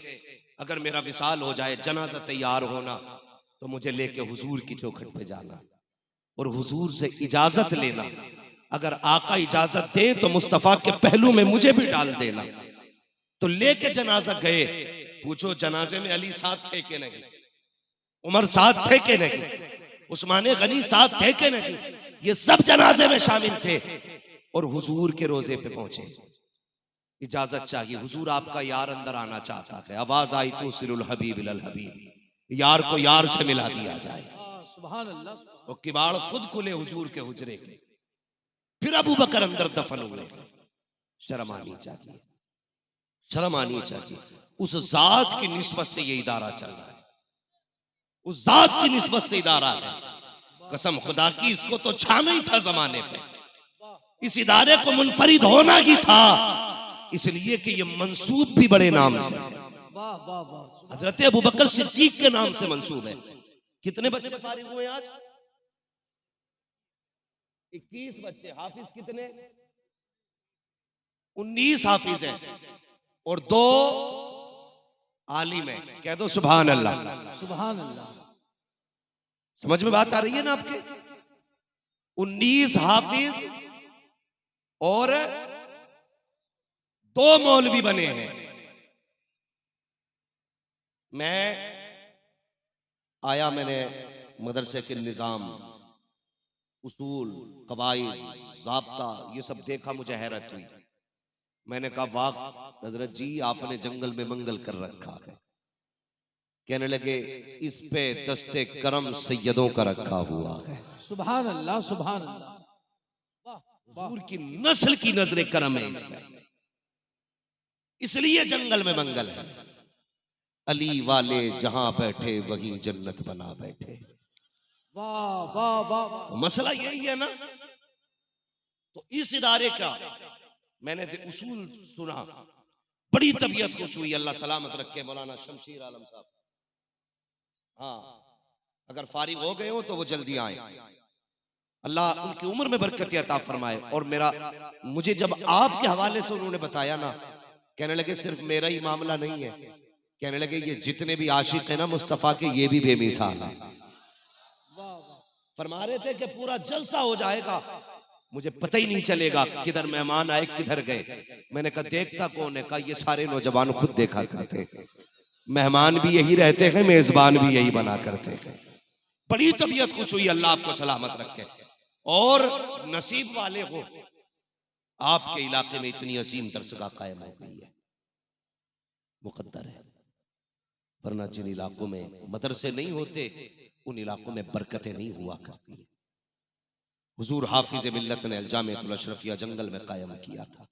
अगर मेरा विसाल हो जाए, जनाजा तैयार होना, तो मुझे लेके हुजूर की चौखट पे जाना और हुजूर से इजाजत लेना। अगर आका इजाजत दे तो मुस्तफा के पहलू में मुझे भी डाल देना। तो लेके जनाजा गए। पूछो जनाजे में अली साथ थे कि नहीं, उमर साथ थे कि नहीं, उस्मान गनी साथ थे कि नहीं? ये सब जनाजे में शामिल थे और हुजूर के रोजे पे पहुंचे। इजाजत चाहिए, हुजूर आपका यार अंदर आना चाहता है। आवाज आई तो सिरुल हबीब इलल हबीब, यार को यार से मिला दिया जाए। सुभान अल्लाह। और किबाड़ खुद खुले हुजूर के हुजरे के। फिर अबू बकर अंदर दफन हुए। शर्म आनी चाहिए, शर्म आनी चाहिए। उस जात की निस्बत से ये इदारा चल रहा है, उस जात की निस्बत से इदारा है। कसम खुदा की, इसको तो छाना ही था जमाने पे, इस इदारे को मुनफरिद होना ही था, इसलिए कि ये मंसूब भी बड़े नाम से, वाह वाह वाह। हजरत अबू बकर सिद्दीक के नाम से मंसूब है। कितने बच्चे फारिग हुए आज? 21 बच्चे। हाफिज कितने? 19 हाफिज हैं और 2 आलिम हैं। कह दो सुभान अल्लाह। सुभान अल्लाह। समझ में बात आ रही है ना आपके? 19 हाफिज और 2 मौलवी बने हैं। मैं आया, मैंने मदरसे के निजाम, उसूल, कवायद, ज़ाब्ता ये सब देखा, मुझे हैरत हुई। मैंने कहा वाह हजरत जी, आपने जंगल में मंगल कर रखा है। कहने लगे इस पे दस्ते करम सैयदों का रखा हुआ है। सुभान अल्लाह सुभान अल्लाह। हुजूर की नस्ल की नजर करम है इसमें, इसलिए जंगल में मंगल है। अली वाले जहां बैठे वहीं जन्नत बना बैठे। वाह वाह वाह। तो मसला यही है ना। तो इस इदारे का मैंने उसूल सुना, बड़ी तबीयत खुश हुई। अल्लाह सलामत रखे मौलाना शमशीर आलम साहब। हाँ, अगर फारिग हो गए हो तो वो जल्दी आए, अल्लाह उनकी उम्र में बरकत अता फरमाए। और मुझे जब आपके हवाले से उन्होंने बताया ना, कहने लगे सिर्फ मेरा ही मामला नहीं है, कहने लगे ये जितने भी आशिक है ना मुस्तफा के, ये भी बेमिसाल है। फरमा रहे थे कि पूरा जलसा हो जाएगा, मुझे पता ही नहीं चलेगा किधर मेहमान आए किधर गए। मैंने कहा देखता कौन है? कहा ये सारे नौजवान खुद देखा करते, मेहमान भी यही रहते हैं, मेजबान भी यही बना करते हैं। बड़ी तबीयत खुश हुई, अल्लाह आपको सलामत रखे। और नसीब वाले हो, आपके इलाके में इतनी अजीम दरसगाह कायम हो गई है, मुकद्दर है। वरना जिन इलाकों में मदरसे नहीं होते, उन इलाकों में बरकतें नहीं हुआ करती। हुजूर हाफिज मिल्लत ने अल-जामिअतुल अशरफिया जंगल में कायम किया था।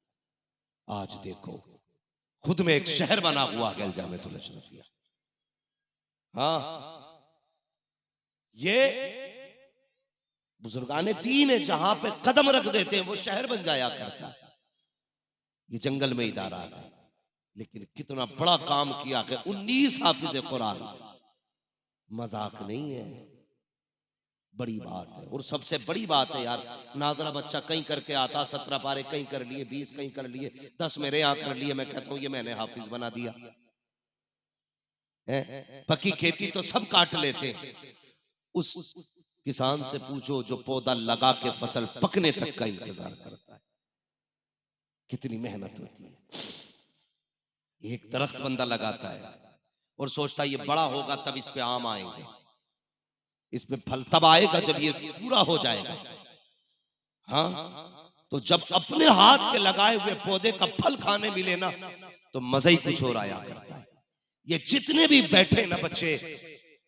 आज देखो खुद में एक शहर बना हुआ है अल-जामिअतुल अशरफिया। हाँ, ये बुजुर्गाने दीन है, जहां पे कदम रख देते हैं वो शहर बन जाया करता है। ये जंगल में इदारा है, लेकिन कितना बड़ा काम किया है। 19 हाफिज कुरान, मजाक नहीं है, बड़ी बात है। और सबसे बड़ी बात है यार, नाजरा बच्चा कहीं करके आता, 17 पारे कहीं कर लिए, 20 कहीं कर लिए, 10 मेरे यहाँ कर लिए। मैं कहता हूं ये मैंने हाफिज बना दिया है। पक्की खेती तो सब काट लेते, उस किसान से पूछो जो पौधा लगा के फसल पकने तक का इंतजार करता है, कितनी मेहनत होती है। एक दरख्त बंदा लगाता है और सोचता है ये बड़ा होगा तब इस पे आम आएंगे, इस पे फल तब आएगा जब ये पूरा हो जाएगा। हाँ, तो जब अपने हाथ के लगाए हुए पौधे का फल खाने मिले ना तो मजा ही कुछ और आया करता है। ये जितने भी बैठे ना बच्चे,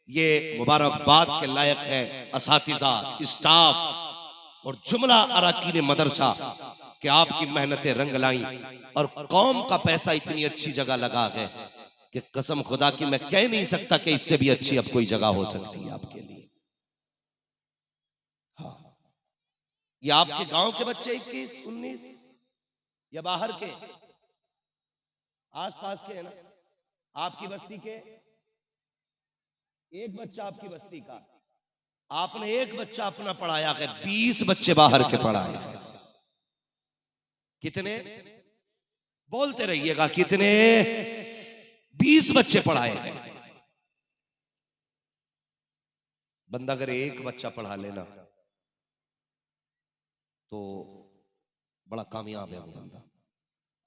ये मुबारकबाद के लायक है असातिज़ा, स्टाफ और जुमला अराकीन मदरसा कि आपकी मेहनतें रंग लाई और कौम का पैसा इतनी अच्छी जगह लगा है कि कसम खुदा की मैं कह नहीं सकता कि इससे भी अच्छी अब कोई जगह हो सकती है आपके लिए। हाँ, ये आपके गांव के बच्चे 21, 19 या बाहर के, आसपास के है ना, आपकी बस्ती के एक बच्चा, आपकी बस्ती का आपने एक बच्चा अपना पढ़ाया है, 20 बच्चे बाहर के पढ़ाए। कितने बोलते रहिएगा, कितने? 20 बच्चे पढ़ाए हैं। बंदा अगर एक बच्चा पढ़ा लेना तो बड़ा कामयाब है वो बंदा।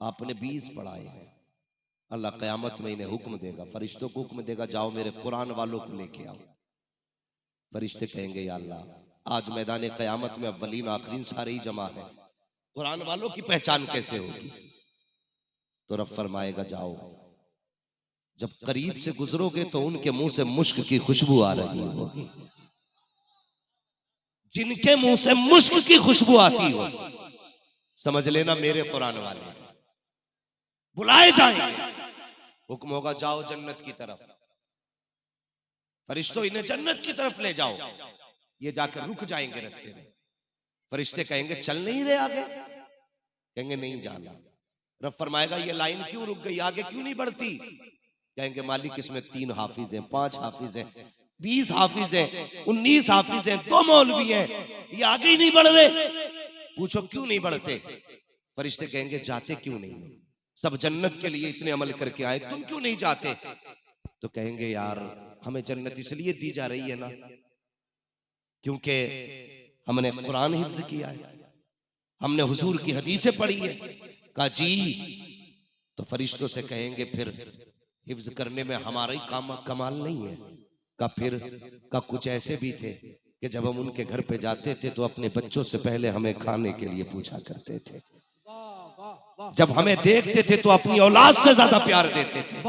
आपने 20 पढ़ाए हैं, अल्लाह क़यामत में इन्हें हुक्म देगा, फरिश्तों को हुक्म देगा जाओ मेरे कुरान वालों को लेके आओ। फरिश्ते कहेंगे या अल्लाह आज मैदान क़यामत में अव्वलीन आखिरीन सारे ही जमा है, कुरान वालों की पहचान कैसे होगी? तो रब फरमाएगा जाओ, जब करीब से गुजरोगे तो उनके मुंह से मुश्क की खुशबू आ रही होगी। जिनके मुंह से मुश्क की खुशबू आती हो समझ लेना मेरे कुरान वाले बुलाए जाएंगे। हुक्म होगा जाओ जन्नत की तरफ, फरिश्तों इन्हें जन्नत की तरफ ले जाओ। ये जाकर रुक जाएंगे रास्ते में, फरिश्ते कहेंगे चल नहीं रहे आगे, कहेंगे नहीं जाना। रब फरमाएगा ये लाइन क्यों रुक गई, आगे क्यों नहीं बढ़ती? कहेंगे मालिक इसमें 3 हाफिज हैं, 5 हाफिज हैं, 20 हाफिज हैं, 19 हाफिज हैं, 2 मौलवी हैं, ये आगे ही नहीं बढ़ रहे। पूछो क्यों नहीं बढ़ते? फरिश्ते कहेंगे जाते क्यों नहीं, सब जन्नत के लिए इतने अमल करके आए, तुम क्यों नहीं जाते? तो कहेंगे यार हमें जन्नत इसलिए दी जा रही है ना क्योंकि हमने कुरान हिफ्ज किया है, हमने हुजूर की हदीसें पढ़ी है। कहा जी, तो फरिश्तों से कहेंगे फिर हिफ्ज करने में हमारा ही कमाल नहीं है? का फिर का कुछ ऐसे भी थे कि जब हम उनके घर पे जाते थे तो अपने बच्चों से पहले हमें खाने के लिए पूछा करते थे, जब हमें देखते थे तो अपनी औलाद से ज्यादा प्यार देते थे।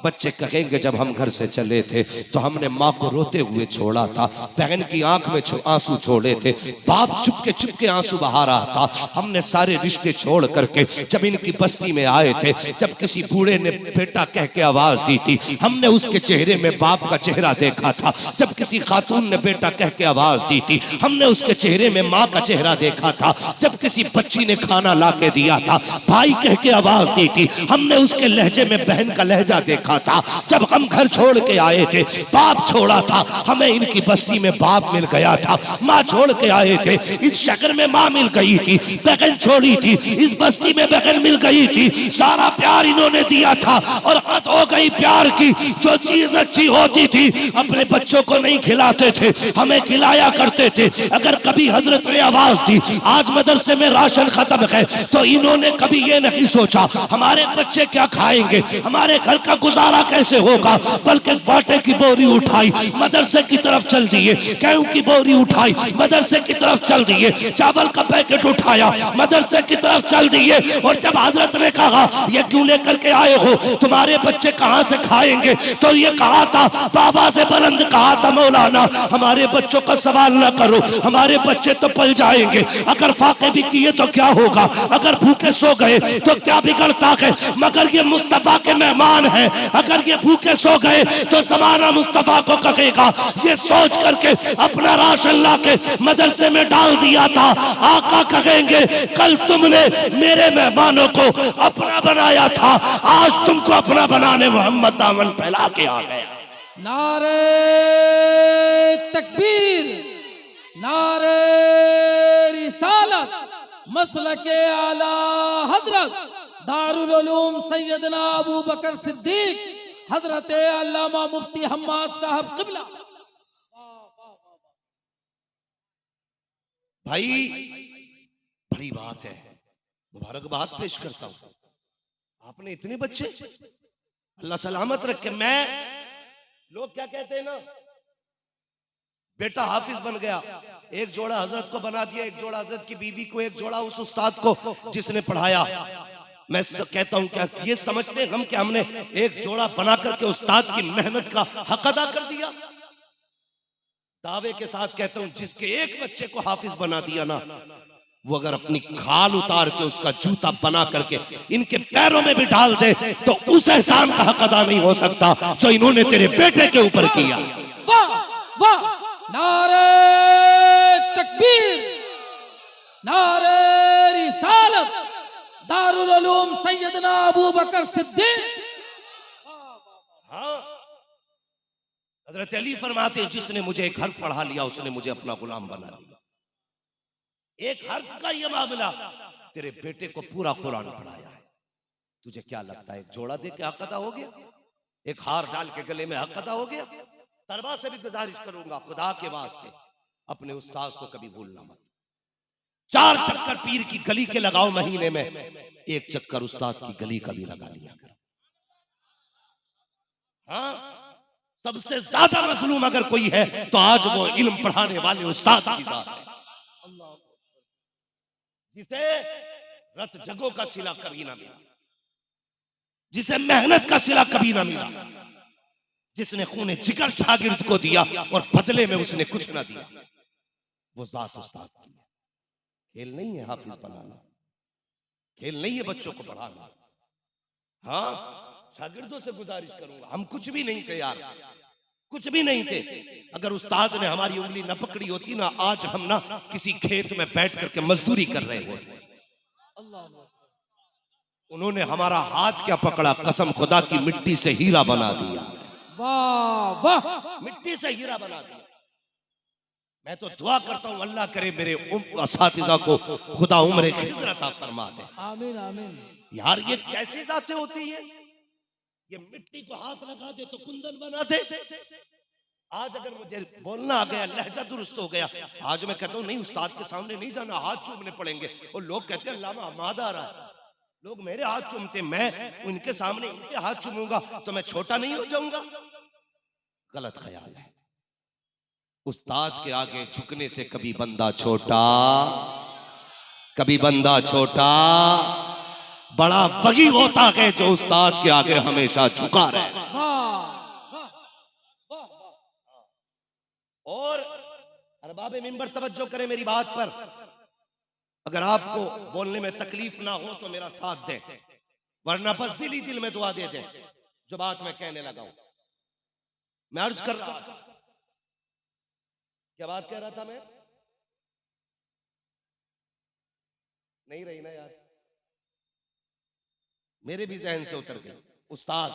बच्चे कहेंगे जब हम घर से चले थे तो हमने माँ को रोते हुए छोड़ा था, बहन की आंख में आंसू छोड़े थे, बाप चुपके आंसू बहा रहा था, हमने सारे रिश्ते छोड़ करके जब इनकी बस्ती में आए थे, जब किसी बूढ़े ने बेटा कह के आवाज दी थी हमने उसके चेहरे में बाप का चेहरा देखा था, जब किसी खातून ने बेटा कह के आवाज दी थी हमने उसके चेहरे में माँ का चेहरा देखा था, जब किसी बच्ची ने खाना ला के दिया था भाई कह के आवाज दी थी हमने उसके लहजे में बहन का लहजा देखा था, जब हम घर छोड़ के आए थे बाप छोड़ा था, हमें इनकी बस्ती में बाप मिल गया था, माँ छोड़ के आए थे इस शहर में माँ मिल गई थी, बहन छोड़ी थी इस बस्ती में बहन मिल गई थी, सारा प्यार इन्होंने दिया था और हद हो गई प्यार की। जो चीज अच्छी होती थी अपने बच्चों को नहीं खिलाते थे, हमें खिलाया करते थे। अगर कभी हजरत ने आवाज दी आज मदरसे में राशन खत्म है तो इन्होंने कभी ये नहीं सोचा हमारे बच्चे क्या खाएंगे, हमारे घर का गुजारा कैसे होगा, बल्कि बाटे की बोरी उठाई मदरसे की तरफ चल दिए, गेहूं की बोरी उठाई मदरसे की तरफ चल दिए, चावल का पैकेट उठाया मदरसे की तरफ चल दिए। और जब हजरत ने कहा ये क्यों लेकर के आए हो, तुम्हारे बच्चे कहां से खाएंगे, तो ये कहा था बाबा से बुलंद कहा था मौलाना हमारे बच्चों का सवाल न करो, हमारे बच्चे तो पल जाएंगे, अगर फाके भी किए तो क्या होगा, अगर भूखे सो गए तो क्या बिगड़ता है, मगर ये मुस्तफा के मेहमान हैं, अगर ये भूखे सो गए तो जमाना मुस्तफा को कहेगा। ये सोच करके अपना राशन ला के मदरसे में डाल दिया था। आका कहेंगे कल तुमने मेरे मेहमानों को अपना बनाया था, आज तुमको अपना बनाने मोहम्मद दामन फैला के आ गया। नारे तकबीर, नारे रिसालत, मसलके आला हजरत दारुल उलूम सैयदना अबू बकर सिद्दीक हजरत अल्लामा मुफ्ती हम्माद साहब क़िबला। भाई बड़ी बात है, मुबारकबाद पेश करता हूं। आपने इतने बच्चे, अल्लाह सलामत रखे। मैं, लोग क्या कहते हैं ना, बेटा हाफिज बन गया, एक जोड़ा हजरत को बना दिया, एक जोड़ा हजरत की बीवी को, एक जोड़ा उस उस्ताद को जिसने पढ़ाया। मैं कहता हूं क्या ये समझते हैं हम कि हमने एक जोड़ा बना करके उस्ताद की मेहनत का हक अदा कर दिया? दावे के साथ कहता हूं, जिसके एक बच्चे को हाफिज बना दिया ना, वो अगर अपनी खाल उतार के उसका जूता बना करके इनके पैरों में भी डाल दे तो उस एहसान का हक अदा नहीं हो सकता जो इन्होंने तेरे बेटे के ऊपर किया। वाह वाह, नारे तकबीर, नारे रिसालत, दारुल उलूम सैयदना अबू बकर सिद्दीक। हाँ, हजरत अली फरमाते हैं, जिसने मुझे एक हर्फ पढ़ा लिया उसने मुझे अपना गुलाम बना लिया। एक हर्फ का ये मामला, तेरे बेटे को पूरा कुरान पढ़ाया है। तुझे क्या लगता है एक जोड़ा दे के हक अदा हो गया? एक हार डाल के गले में हक अदा हो गया? तलबा से भी गुजारिश करूंगा, खुदा के वास्ते अपने उस्ताद को कभी भूलना मत। 4 चक्कर पीर की गली के लगाओ महीने में, एक चक्कर उस्ताद की गली का भी लगा लिया करो। हाँ, सबसे ज्यादा मजलूम अगर कोई है तो आज वो इल्म पढ़ाने वाले उस्ताद की जात है, जिसे रत जगों का सिला कभी ना मिला, जिसे मेहनत का सिला कभी ना मिला, जिसने खूने जिगर शागिर्द को दिया और बदले में उसने कुछ ना दिया, वो जात उस्ताद की है। खेल नहीं है हाफिज बनाना, खेल नहीं है बच्चों को पढ़ाना। हाँ, शागिर्दों से गुजारिश करूंगा, हम कुछ भी नहीं थे यार, कुछ भी नहीं थे। अगर उस्ताद ने हमारी उंगली न पकड़ी होती ना, आज हम ना किसी खेत में बैठ करके मजदूरी कर रहे होते। उन्होंने हमारा हाथ क्या पकड़ा, कसम खुदा की मिट्टी से हीरा बना दिया। वाह वाह, मिट्टी से हीरा बना दिया। मैं तो दुआ करता हूं अल्लाह करे मेरे असातिज़ा को खुदा उम्र खिज़र अता फरमा दे। आमीन आमीन। यार ये कैसी जातें होती हैं? ये मिट्टी को हाथ लगा दे तो कुंदन बना दे। आज अगर मुझे बोलना आ गया, लहजा दुरुस्त हो गया, आज मैं कहता हूं नहीं उस्ताद के सामने नहीं जाना, हाथ चूमने पड़ेंगे। और लोग कहते हैं अल्लामा हमाद आ रहा है, लोग मेरे हाथ चूमते, मैं उनके सामने इनके हाथ चूमूंगा तो मैं छोटा नहीं हो जाऊंगा? गलत ख्याल है। उस्ताद के आगे झुकने से कभी बंदा छोटा, कभी बंदा छोटा, बड़ा वही होता है जो उस्ताद के आगे हमेशा झुका रहे। और अरबाब मिंबर तवज्जो करें मेरी बात पर। अगर आपको बोलने में तकलीफ ना हो तो मेरा साथ दें, वरना बस दिल ही दिल में दुआ दे दें जो बात मैं कहने लगा हूं। मैं अर्ज कर रहा था, क्या बात कह रहा था मैं? नहीं रही ना यार, मेरे भी जहन से उतर गई। उस्ताद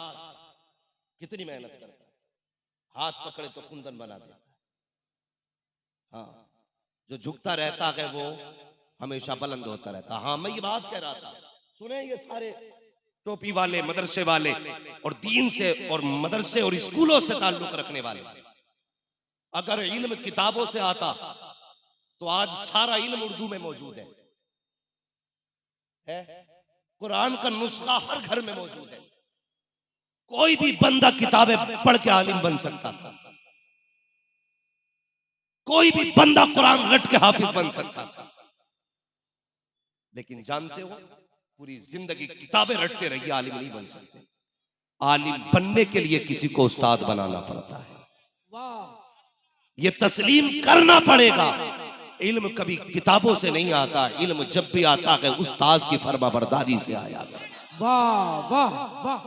कितनी मेहनत करता है, हाथ पकड़े तो कुंदन बना देता है। हाँ, जो झुकता रहता है वो हमेशा बुलंद होता रहता। हाँ, मैं ये बात कह रहा था, सुने ये सारे टोपी वाले, मदरसे वाले और दीन से और मदरसे और स्कूलों से ताल्लुक रखने वाले, अगर इल्म किताबों से आता तो आज सारा इल्म उर्दू में मौजूद है। कुरान का नुस्खा हर घर में मौजूद है। कोई भी बंदा किताबें पढ़ के आलिम बन सकता था, कोई भी बंदा कुरान रट के हाफिज बन सकता था। लेकिन जानते हो, पूरी जिंदगी किताबें रटते रहिए, आलिम नहीं बन सकते। आलिम बनने के लिए किसी को उस्ताद बनाना पड़ता है, ये तस्लीम करना पड़ेगा। इल्म कभी किताबों से नहीं आता, इल्म जब भी आता है उस्ताद की फरमाबरदारी से आया। वाह वाह वाह,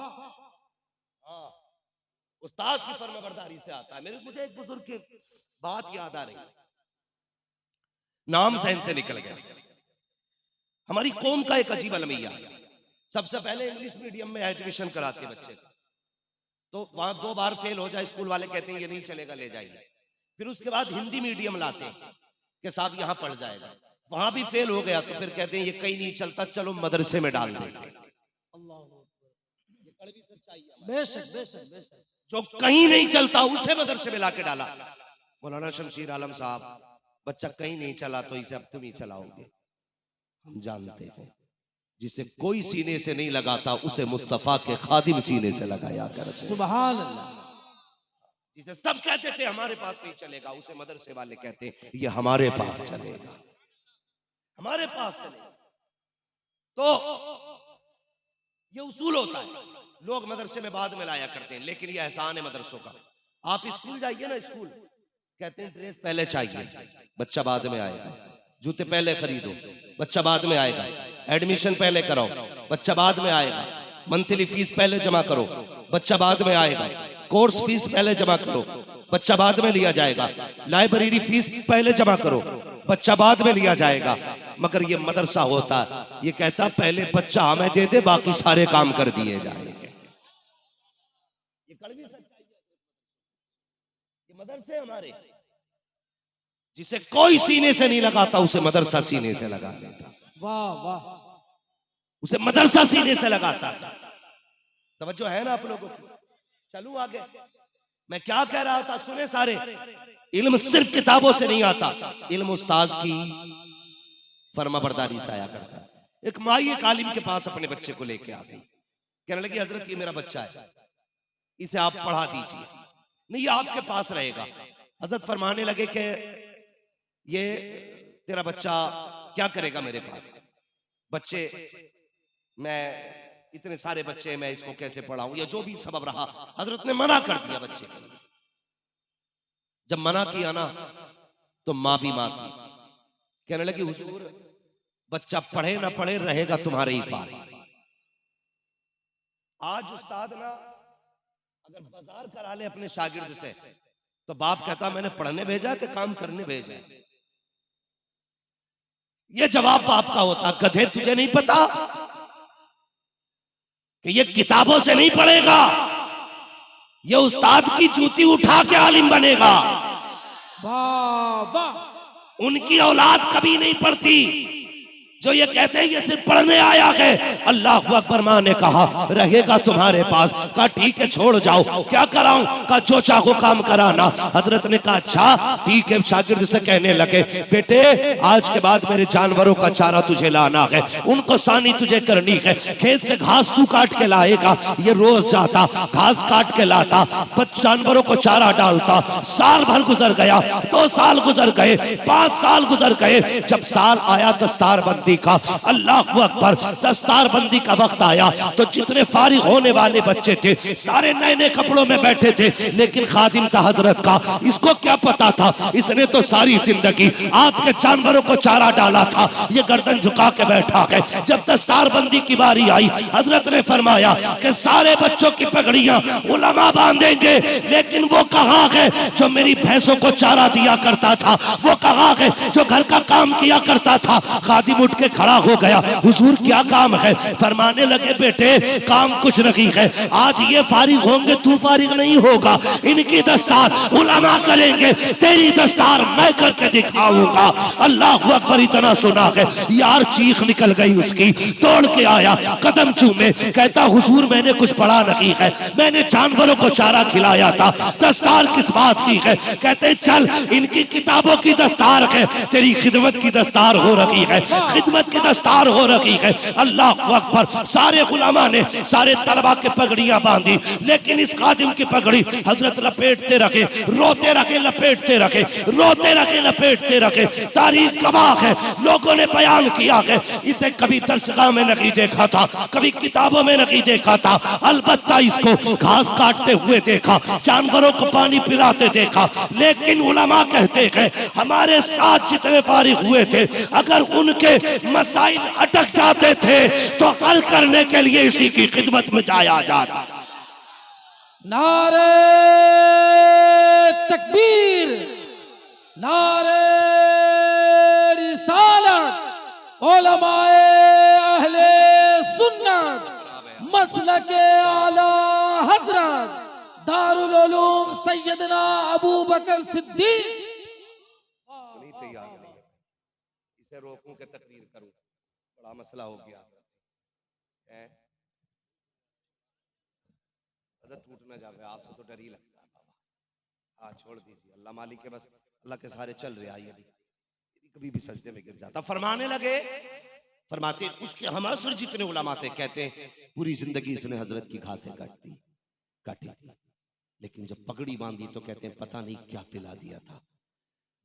उस्ताद की फरमाबरदारी से आता है। मुझे एक बुजुर्ग की बात याद आ रही, नाम जहन से निकल गया। हमारी कौम का एक अजीब अलमिया, सबसे पहले इंग्लिश मीडियम में एडमिशन कराते बच्चे को, तो वहां 2 बार फेल हो जाए, स्कूल वाले कहते हैं ये नहीं चलेगा, ले जाइए। फिर उसके बाद हिंदी मीडियम लाते हैं कि साहब यहाँ पढ़ जाएगा, वहां भी फेल हो गया तो फिर कहते हैं ये कहीं नहीं चलता, चलो मदरसे में डाल देते। बेशक बेशक बेशक। जो कहीं नहीं चलता उसे मदरसे में लाके डाला। मौलाना शमशीर आलम साहब बच्चा कहीं नहीं चला तो इसे अब तुम ही चलाओगे। हम जानते हैं जिसे कोई सीने से नहीं लगाता उसे मुस्तफा के खादिम सीने से लगाया करते। सुभान अल्लाह। जिसे सब कहते थे हमारे पास नहीं चलेगा, उसे मदरसे वाले कहते हैं ये हमारे पास चलेगा, हमारे पास चलेगा। तो ये उसूल होता है, लोग मदरसे में बाद में लाया करते हैं, लेकिन ये एहसान है मदरसों का। आप स्कूल जाइए ना, स्कूल कहते हैं ड्रेस पहले चाहिए, बच्चा बाद में आएगा। जूते पहले खरीदो, बच्चा बाद में आएगा। एडमिशन पहले कराओ, बच्चा बाद में आएगा। मंथली फीस पहले जमा करो, बच्चा बाद में आएगा। कोर्स फीस पहले जमा करो, बच्चा बाद में लिया जाएगा। लाइब्रेरी फीस पहले जमा करो, बच्चा बाद में लिया जाएगा। मगर ये मदरसा होता, ये कहता पहले बच्चा हमें दे दे, बाकी सारे काम कर दिए जाएंगे। ये कड़वी सच्चाई है। ये मदरसे हमारे, जिसे कोई सीने से नहीं लगाता उसे मदरसा सीने से लगा लेता। वाह वाह। उसे मदरसा सीने से लगाता। तवज्जो है ना आप लोगों की? चलूं आगे। मैं क्या कह रहा था, सुने सारे। इल्म सिर्फ किताबों से नहीं आता, इल्म उस्ताद की फर्माबरदारी से आया करता है। एक माई एक आलिम के पास अपने बच्चे को लेके आ गई, कहने लगी हजरत ये मेरा बच्चा है, इसे आप पढ़ा दीजिए। नहीं, ये आपके पास रहेगा। हजरत फरमाने लगे कि ये तेरा बच्चा क्या करेगा मेरे पास? बच्चे, मैं इतने सारे बच्चे, मैं इसको कैसे पढ़ाऊं, या जो भी सबब रहा, हजरत ने मना कर दिया बच्चे को। जब मना किया ना तो माँ भी माँ थी, कहने लगी हुजूर बच्चा पढ़े ना पढ़े रहेगा तुम्हारे ही पास। आज उस्ताद ना अगर बाजार करा ले अपने शागिर्द से तो बाप कहता मैंने पढ़ने भेजा कि काम करने भेजा? ये जवाब बाप का होता, गधे तुझे नहीं पता कि ये किताबों से नहीं पढ़ेगा, ये उस्ताद की जूती उठा के आलिम बनेगा। वाह वाह। उनकी औलाद कभी नहीं पढ़ती, जो ये कहते हैं ये सिर्फ पढ़ने आया है। अल्लाह अकबर, मां ने कहा रहेगा तुम्हारे पास। कहा ठीक है छोड़ जाओ, क्या कराऊं? कहा जो चाहो काम कराना। हजरत ने कहा अच्छा ठीक है। शागिर्द से कहने लगे बेटे आज के बाद मेरे जानवरों का चारा तुझे लाना है, उनको सानी तुझे करनी है। खेत से घास तू काट के लाएगा। ये रोज जाता घास काट के लाता, जानवरों को चारा डालता। साल भर गुजर गया, 2 साल गुजर गए, 5 साल गुजर गए। जब साल आया दस्तार बंदी का, अल्लाह अकबर, दस्तार बंदी का वक्त आया तो जितने फारिग होने वाले बच्चे थे सारे नए नए कपड़ों में बैठे थे, लेकिन खादिम था हजरत का। इसको क्या पता था, इसने तो सारी जिंदगी आपके जानवरों को चारा डाला था। ये गर्दन झुका के बैठा है। जब दस्तार बंदी की बारी आई, हजरत ने फरमाया कि सारे बच्चों की पगड़ियां उलमा बांधेंगे, लेकिन वो कहाँ है जो मेरी भैंसों को चारा दिया करता था? वो कहाँ है जो घर का काम किया करता था? खादिम उठ के खड़ा हो गया, हुजूर क्या काम है? फरमाने लगे बेटे काम कुछ नहीं है, आज ये फारिग होंगे तू फारिग नहीं होगा। इनकी दस्तार उलमा करेंगे, तेरी दस्तार मैं करके दिखाऊंगा। अल्लाह अकबर, इतना सुना है यार चीख निकल गई उसकी। दौड़ के आया, कदम चूमे, कहता हुजूर मैंने कुछ पढ़ा नहीं है, मैंने जानवरों को चारा खिलाया था। दस्तार किस बात की है? कहते चल इनकी किताबों की दस्तार है, तेरी खिदमत की दस्तार हो रही है, खिदमत की दस्तार हो रही है। अल्लाह अकबर, सारे उलमा ने सारे तलबा के पगड़ियां बांधी, लेकिन इस खादिम की पगड़ी हजरत लपेटते रखे, रोते रखे, लपेटते रखे, रोते रखे, लपेटते रखे। तारीख गवाह है, लोगों ने बयान किया है इसे कभी दरसगाह में नहीं देखा था, कभी किताबों में नहीं देखा था, अलबत्ता इसको घास काटते हुए देखा, जानवरों को पानी पिलाते देखा। लेकिन उलमा कहते हैं हमारे साथ जितने फारिग हुए थे अगर उनके मसाइल अटक जाते थे तो हल करने के लिए इसी की खिदमत में जाया जाता। नारे तकबीर, नारे रिसालत, उलमाए अहले सुन्नत, मसलके आला हजरत दारुल उलूम सैयदना अबू बकर सिद्दीक। नहीं तैयार नहीं, इसे रोकूं के तकरीर करूं, बड़ा मसला हो गया है। टूट ना जावे, आपसे तो डर ही लगता है बाबा। हाँ छोड़ दीजिए, अल्लाह मालिक के, बस अल्लाह के सहारे चल रहे। आइए कभी भी सजदे में गिर जाता। फरमाने लगे, फरमाते उसके हम असर जितने उलमा थे कहते हैं पूरी जिंदगी इसने हजरत की घासें काटी थी, लेकिन जब पगड़ी बांधी तो कहते हैं पता नहीं क्या पिला दिया था।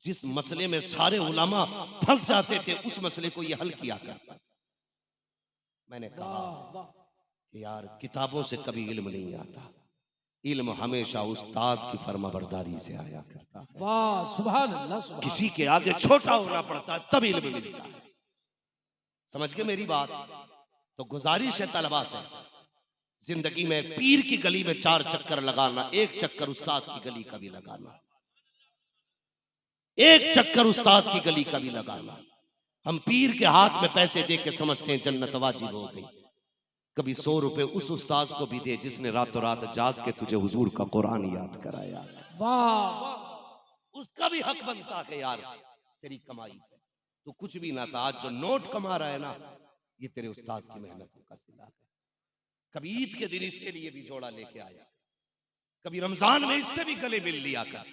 जिस मसले में सारे उलमा फंस जाते थे उस मसले को ये हल किया करता था। मैंने कहा कि यार किताबों से कभी इल्म नहीं आता, इल्म हमेशा उस्ताद की फरमाबरदारी से आया करता है। वाह सुभान अल्लाह, सुभान किसी के आगे छोटा होना पड़ता है तब इल्म मिलता है। समझ के मेरी बात? तो गुजारिश है तलबा से, जिंदगी में पीर की गली में 4 चक्कर लगाना, 1 चक्कर उस्ताद की गली का भी लगाना, 1 चक्कर उस्ताद की गली का भी लगाना। हम पीर के हाथ में पैसे दे के समझते हैं जन्नत वाजिब हो गई। कभी 100 रुपए उस उस्ताद को भी दे जिसने रातों रात जाग के तुझे हुजूर का कुरान याद कराया। वाह, उसका भी हक बनता है यार, तेरी कमाई तो कुछ भी ना था, आज जो नोट कमा रहा है ना ये तेरे उस्ताद की मेहनतों का सिला है। कभी ईद के दिन इसके लिए भी जोड़ा लेके आया, कभी रमजान में इससे भी गले मिल लिया कर।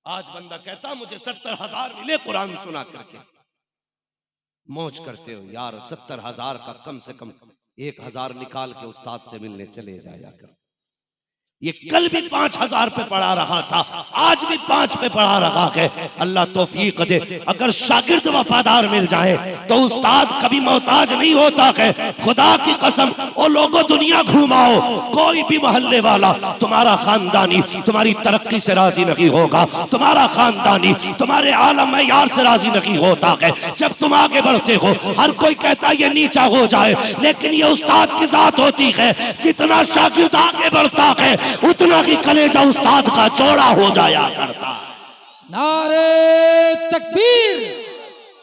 आज बंदा कहता मुझे 70,000 मिले कुरान सुना करके। मौज करते हो यार, 70,000 का कम से कम 1,000 निकाल के उस्ताद से मिलने चले जाया कर। ये कल भी 5,000 पे पढ़ा रहा था, आज भी 5 पे पढ़ा रहा है। अल्लाह तौफीक दे, अगर शागिर्द वफादार मिल जाए तो उस्ताद कभी मोहताज नहीं होता है। खुदा की कसम, ओ लोगों दुनिया घुमाओ, कोई भी मोहल्ले वाला तुम्हारा खानदानी तुम्हारी तरक्की से राजी नहीं होगा, तुम्हारा खानदानी तुम्हारे आलम में यार से राजी नहीं होता है। जब तुम आगे बढ़ते हो हर कोई कहता है ये नीचा हो जाए, लेकिन ये उस्ताद की जात होती है, जितना शागिर्द आगे बढ़ता है उतना ही कलेजा उस्ताद का चौड़ा हो जाया करता। नारे तकबीर,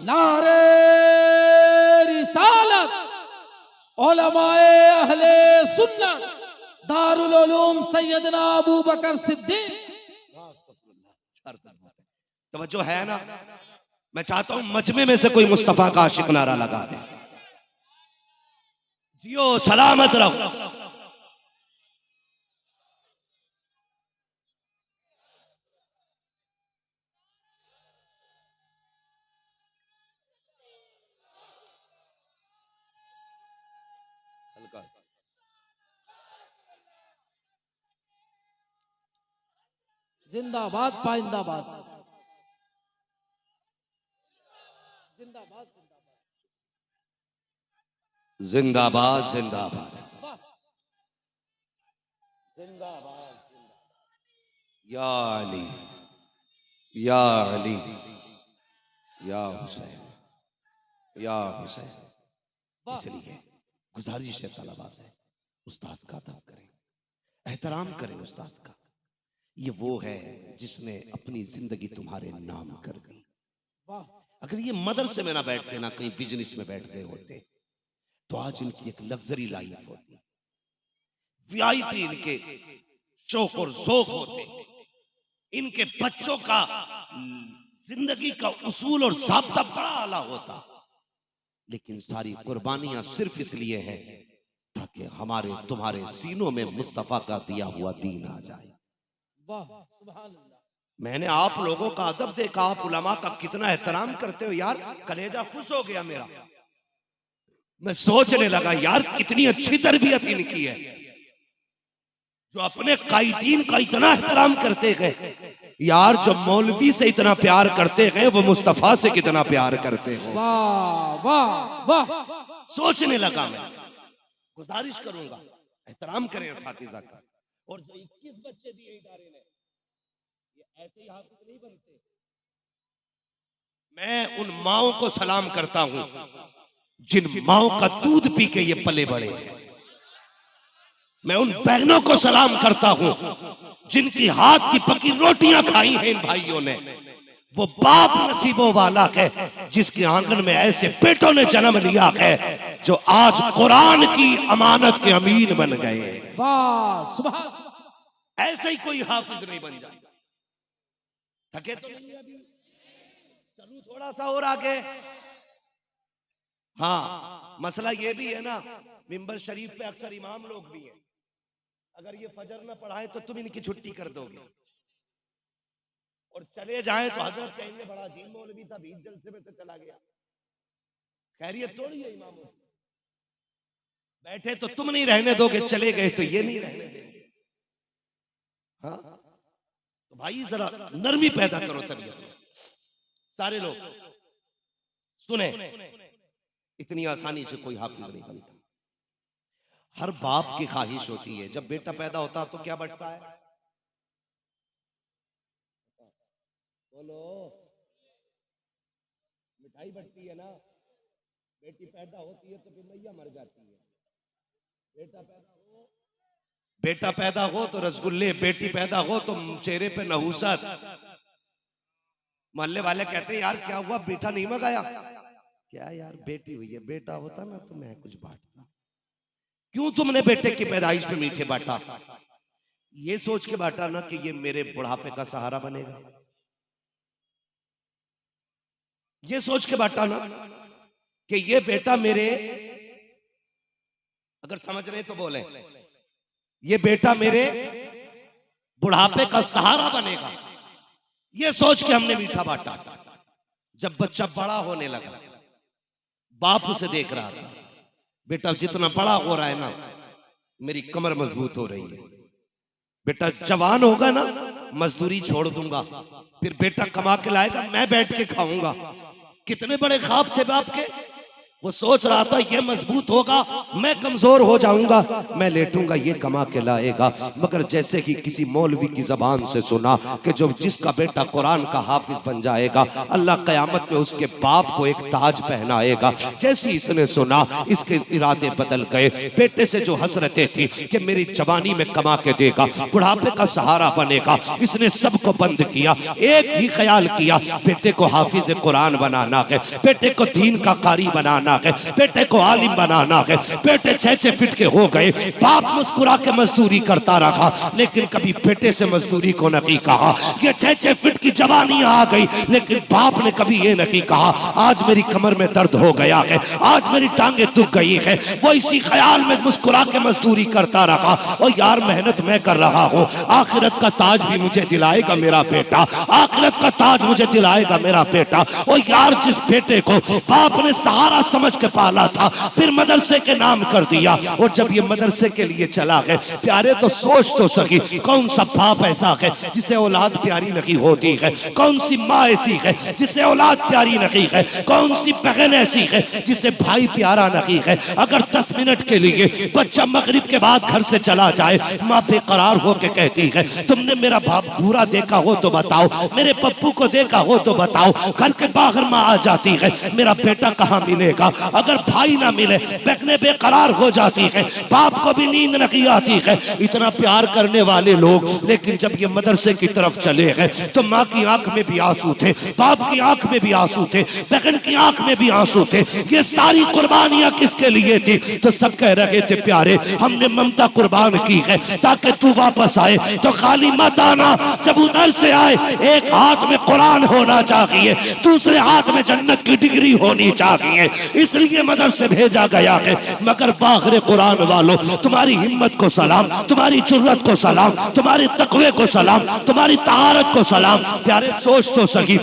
नारे रिसालत, उलमाए अहले सुन्नत, दारुल उलूम सैयदना अबू बकर सिद्दीक। तवज्जो है ना? मैं चाहता हूं मजमे में से कोई मुस्तफा का आशिक नारा लगा दे। जियो सलामत रहो। जिंदाबाद पाइंदाबाद, जिंदाबाद जिंदाबाद जिंदाबाद जिंदाबाद, या अली या अली या हुसैन या हुसैन। इसलिए गुजारिश है तलबा से, उस्ताद का अदब करें, एहतराम करें उस्ताद का। ये वो है जिसने अपनी जिंदगी तुम्हारे नाम कर दी। अगर ये मदरसे में ना बैठते ना कहीं बिजनेस में बैठ गए होते तो आज इनकी एक लग्जरी लाइफ होती, वीआईपी इनके शौक और ज़ौक होते, इनके बच्चों का जिंदगी का उसूल और ज़ाब्ता बड़ा आला होता। लेकिन सारी कुर्बानियां सिर्फ इसलिए है ताकि हमारे तुम्हारे सीनों में मुस्तफा का दिया हुआ दीन आ जाए। वाह सुभान अल्लाह। मैंने आप लोगों का अदब देखा, आप उलमा का कितना एहतराम करते हो यार, कलेजा खुश हो गया मेरा। मैं सोचने लगा यार कितनी अच्छी तरबियत इनकी है, जो अपने कायदीन का इतना एहतराम करते हैं। यार जो मौलवी से इतना प्यार करते हैं वो मुस्तफा से कितना प्यार करते हैं। वाह वाह वाह। सोचने लगा मैं, गुजारिश करूंगा एहतराम करें असातिज़ा का। और जो 21 बच्चे दिए इदारे ने, ये ऐसे ही हाफिज नहीं बनते। मैं उन माओं को सलाम करता हूं जिन माओं का दूध पी के ये पले बड़े। मैं उन बहनों को सलाम करता हूं जिनकी हाथ की पकी रोटियां खाई हैं इन भाइयों ने। वो बाप नसीबों वाला है जिसके आंगन में ऐसे बेटों ने जन्म लिया है जो आज कुरान की अमानत के अमीन बन गए। वाह सुभान। ऐसे ही कोई हाफिज नहीं बन जाए। थके तो नहीं अभी, चलूं थोड़ा सा और आगे। हाँ मसला ये भी है ना, मिंबर शरीफ पे अक्सर इमाम लोग भी हैं, अगर ये फजर ना पढ़ाए तो तुम इनकी छुट्टी कर दोगे। और चले जाए तो हजरत कहेंगे बड़ा अजीब मौलवी था, बीच जलसे में से चला गया। खैरियत थोड़ी है इमामों की। बैठे तो तुम नहीं रहने दोगे, चले गए तो ये नहीं रहने देंगे। हाँ, तो भाई जरा नरमी पैदा करो तबीयत में। सारे लोग सुने, इतनी आसानी से कोई हाफिज नहीं बनता। हर बाप की ख्वाहिश होती है जब बेटा पैदा होता तो क्या बढ़ता है? बोलो, मिठाई बढ़ती है ना। बेटी पैदा होती है तो फिर मैया मर जाती है। बेटा पैदा हो तो रसगुल्ले, बेटी पैदा हो तो चेहरे पे नहूसत। मोहल्ले वाले कहते हैं यार क्या हुआ, बेटा नहीं मंगाया? क्या यार बेटी हुई है, बेटा होता ना तो मैं कुछ बांटता। क्यों तुमने बेटे की पैदाइश में मीठे बांटा? ये सोच के बांटा ना कि ये मेरे बुढ़ापे का सहारा बनेगा। ये सोच के बांटा ना कि ये बेटा मेरे, अगर समझ रहे तो बोले, ये बेटा मेरे बुढ़ापे का सहारा बनेगा। ये सोच के हमने मीठा बांटा। जब बच्चा बड़ा होने लगा, बाप उसे देख रहा था, बेटा जितना बड़ा हो रहा है ना, मेरी कमर मजबूत हो रही है। बेटा जवान होगा ना, मजदूरी छोड़ दूंगा, फिर बेटा कमा के लाएगा, मैं बैठ के खाऊंगा। कितने बड़े ख्वाब थे बाप के। वो सोच रहा था ये मजबूत होगा, मैं कमजोर हो जाऊंगा, मैं लेटूंगा, ये कमा के लाएगा। मगर जैसे ही किसी मौलवी की जबान से सुना कि जो जिसका बेटा कुरान का हाफिज बन जाएगा, अल्लाह कयामत में उसके बाप को एक ताज पहनाएगा, जैसे इसने सुना इसके इरादे बदल गए। बेटे से जो हसरतें थी कि मेरी जवानी में कमा के देगा, बुढ़ापे का सहारा बनेगा, इसने सबको बंद किया। एक ही ख्याल किया, बेटे को हाफिज कुरान बनाना है, बेटे को दीन का कारी बनाना है, बेटे को आलिम बनाना है। बेटे 6-6 फीट के हो गए। बाप मुस्कुरा के मजदूरी करता रहा, लेकिन कभी बेटे से मजदूरी को नहीं कहा। ये 6-6 फीट की जवानी आ गई, लेकिन बाप ने कभी ये नहीं कहा आज मेरी कमर में दर्द हो गया है, आज मेरी टांगे दुख गई है। वो इसी ख्याल में मुस्कुरा के मजदूरी करता रहा। और यार मेहनत मैं कर रहा हूँ, आखिरत का ताज भी मुझे दिलाएगा मेरा बेटा, आखिरत का ताज मुझे दिलाएगा मेरा बेटा। और यार जिस बेटे को बाप ने सहारा समझ के पाला था, फिर मदरसे के नाम कर दिया। और जब ये मदरसे के लिए चला गया, प्यारे तो सोच तो सकी, कौन सा बाप ऐसा है जिसे औलाद प्यारी नहीं होती है? कौन सी माँ ऐसी है जिसे औलाद प्यारी नहीं है? कौन सी बहन ऐसी है जिसे भाई प्यारा नहीं है? अगर 10 मिनट के लिए बच्चा मगरिब के बाद घर से चला जाए, माँ बेकरार होके कहती है तुमने मेरा बाप बुरा देखा हो तो बताओ, मेरे पप्पू को देखा हो तो बताओ। घर के बाहर माँ आ जाती है, मेरा बेटा कहाँ मिलेगा? अगर भाई ना मिले, बहनें बेकरार हो जाती है, बाप को भी नींद नहीं आती है। इतना प्यार करने वाले लोग, लेकिन जब ये मदरसे की तरफ चले गए तो माँ की आंख में भी आंसू थे, बाप की आंख में भी आंसू थे, बहन की आंख में भी आंसू थे। ये सारी कुर्बानियां किसके लिए थी? तो सब कह रहे थे प्यारे हमने ममता कुर्बान की है ताकि तू वापस आए। तो खाली मत आना, जब उधर से आए एक हाथ में कुरान होना चाहिए, दूसरे हाथ में जन्नत की डिग्री होनी चाहिए, इसलिए मदरसे भेजा गया है। मगर बाहर कुरान वालों, तुम्हारी हिम्मत को सलाम, तुम्हारी जुर्रत को सलाम, तुम्हारे तकवे को सलाम, तुम्हारी तहारत को सलाम। प्यारे सोच तो सही,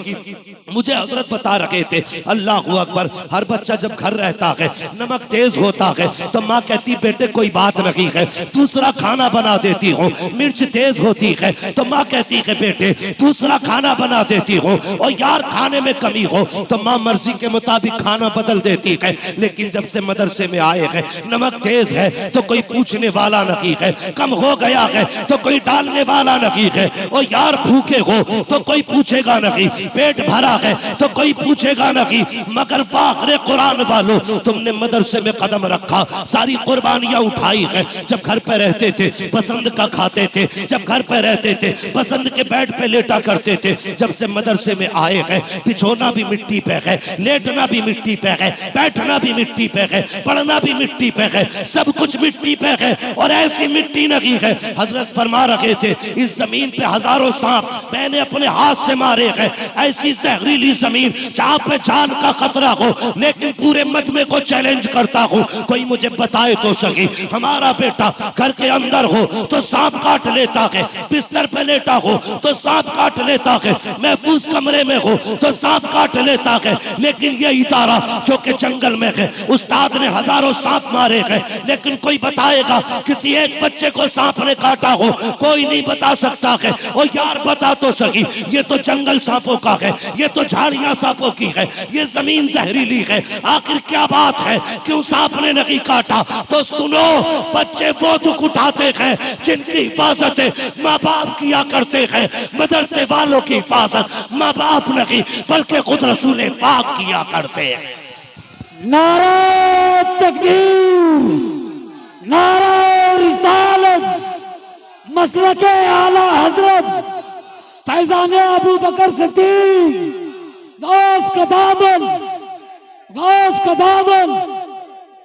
मुझे हजरत बता रहे थे अल्लाह अकबर, हर बच्चा जब घर रहता है, नमक तेज होता है तो माँ कहती बेटे कोई बात नहीं है, दूसरा खाना बना देती हूँ। मिर्च तेज होती है तो माँ कहती है बेटे दूसरा खाना बना देती हूँ। और यार खाने में कमी हो तो माँ मर्जी के मुताबिक खाना बदल देती है। लेकिन जब से मदरसे में आए हैं, नमक तेज है तो कोई पूछने वाला नहीं है, कम हो गया है तो कोई डालने वाला नहीं है। और यार भूखे हो तो कोई पूछेगा नहीं, पेट भरा है तो कोई पूछेगा नहीं। मगर बाखरे कुरान वालों, तुमने मदरसे में कदम रखा, सारी कुर्बानियां उठाई है। जब घर पे रहते थे पसंद का खाते थे, जब घर पे रहते थे पसंद के बेड पे लेटा करते थे। जब से मदरसे में आए हैं, बिछोना भी मिट्टी पे है, लेटना भी मिट्टी पे है, बैठना भी मिट्टी पे है, पढ़ना भी मिट्टी पे है, सब कुछ मिट्टी पे है। और ऐसी मिट्टी नहीं है, हजरत फरमा रहे थे इस जमीन पे हजारों सांप मैंने अपने हाथ से मारे हैं, ऐसी जहरी जहरीली जमीन जहां पे जान का खतरा हो, लेकिन पूरे मजमे को चैलेंज करता हूं, कोई मुझे बताए तो सही। हमारा बेटा घर के अंदर हो तो सांप काट लेता है, बिस्तर पे लेटा हो तो सांप काट लेता है, महफूज कमरे में हो तो सांप काट लेता है, लेकिन ये इदारा जो कि जंगल में है, उस्ताद ने हजारों सांप मारे हैं, लेकिन कोई बताएगा किसी एक बच्चे को सांप ने काटा हो? कोई नहीं बता सकता है। और यार बता तो सही, ये तो जंगल सांपों का है, ये तो झाड़ियां सांपों की है, ये जमीन जहरीली है, आखिर क्या बात है, क्यों सांप ने नहीं काटा? तो सुनो, बच्चे वो दुख उठाते हैं जिनकी हिफाजत माँ बाप किया करते हैं। मदरसे वालों की हिफाजत माँ बाप नहीं बल्कि खुद रसूल पाक किया करते हैं। नारा तकबीर, नारा रिसालत, मसलके आला हजरत फैजान अबू बकर सिद्दीक, गौस का दामन, गौस का दामन।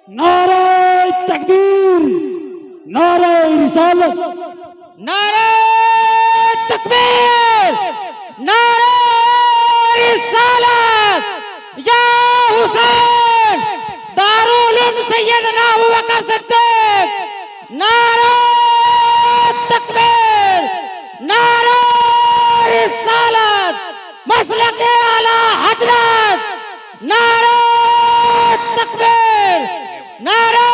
नारा तकबीर, नारा रिसालत, नारे तकबीर, नारे रिसालत, या हुसैन दारुल उलूम सैयदना अबू बकर सिद्दीक। नारे तकबीर, नारे रिसालत, मसलके आला हजरत। नारे तकबीर, नारे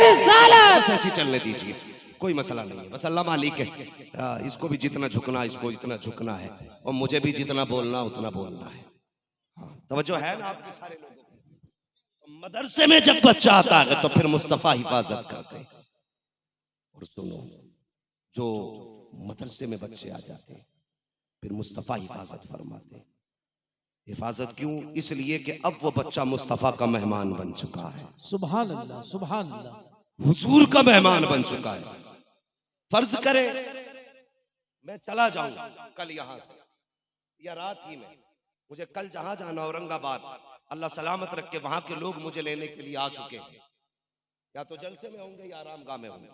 रिसालत। ऐसी चलने दीजिए, कोई मसला नहीं है, बस अल्लाह मालिक है। इसको भी जितना झुकना, इसको इतना झुकना है, और मुझे भी जितना बोलना उतना बोलना है। तवज्जो है ना आपके सारे लोगों को? मदरसे में जब बच्चा आता है तो फिर मुस्तफा हिफाजत करते हैं। और सुनो, जो मदरसे में बच्चे आ जाते हैं फिर मुस्तफा हिफाजत फरमाते हैं। हिफाजत क्यों? इसलिए कि अब वो बच्चा मुस्तफा का मेहमान बन चुका है। सुभान अल्लाह, सुभान अल्लाह, हुजूर का मेहमान बन चुका है। फर्ज करे मैं चला जाऊं कल यहां से, या रात ही में, मुझे कल जहां जाना औरंगाबाद, अल्लाह सलामत रख के वहां के लोग मुझे लेने के लिए आ चुके हैं, या तो जलसे में होंगे या आरामगाह में होंगे।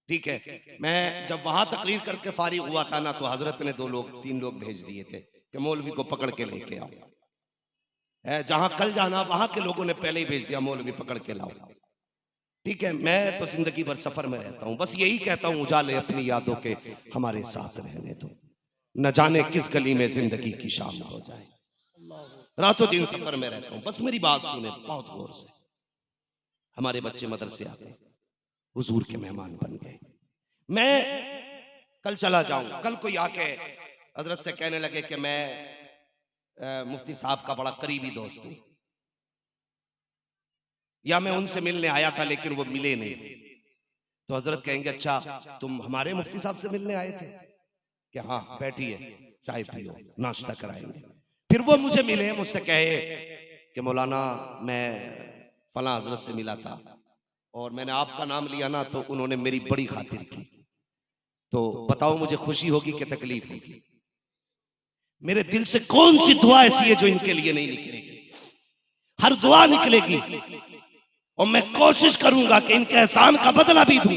ठीक है, मैं जब वहां तकरीर करके फारिग हुआ था ना, तो हजरत ने 3 लोग भेज दिए थे कि मौलवी को पकड़ के लेके आओ। जहां कल जाना वहां के लोगों ने पहले ही भेज दिया, मौलवी पकड़ के लाओ। ठीक है, मैं तो जिंदगी भर सफर में रहता हूं, बस यही कहता हूं, उजाले अपनी यादों के हमारे साथ रहने दो, न जाने किस गली में जिंदगी की शाम हो जाए। रातों दिन सफर में रहता हूं, बस मेरी बात सुने बहुत गौर से। हमारे बच्चे मदरसे आते, हुजूर के मेहमान बन गए। मैं कल चला जाऊं, कल कोई आके हजरत से कहने लगे कि मैं मुफ्ती साहब का बड़ा करीबी दोस्त हूं, या मैं उनसे मिलने आया था लेकिन वो मिले नहीं, तो हजरत कहेंगे अच्छा तुम हमारे मुफ्ती साहब से मिलने आए थे? कि हाँ, बैठिए, चाय पियो, नाश्ता कराएंगे। फिर वो मुझे मिले, मुझसे कहे कि मौलाना मैं फला हजरत से मिला था और मैंने आपका नाम लिया ना, तो उन्होंने मेरी बड़ी खातिर की, तो बताओ मुझे खुशी होगी कि तकलीफ होगी? मेरे दिल से कौन सी दुआ ऐसी है जो इनके लिए नहीं निकलेगी? हर दुआ निकलेगी, और मैं कोशिश करूंगा कि इनके एहसान का बदला भी दूं।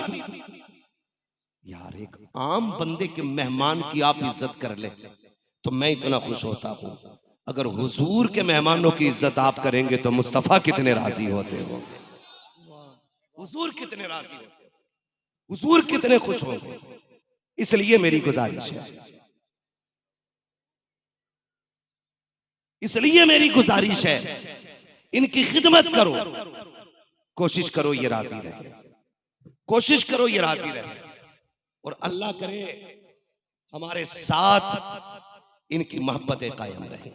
यार, एक आम बंदे के मेहमान की आप इज्जत कर ले तो मैं इतना खुश होता हूं। अगर हुजूर के मेहमानों की इज्जत आप करेंगे तो मुस्तफा कितने राजी होते हो, हुजूर कितने राजी होते हो, हुजूर कितने खुश होंगे। इसलिए मेरी गुजारिश है, इसलिए मेरी गुजारिश है, इनकी खिदमत करो, कोशिश करो ये राजी रहे, कोशिश करो ये राजी रहे, और अल्लाह करे हमारे साथ इनकी मोहब्बतें कायम रहे।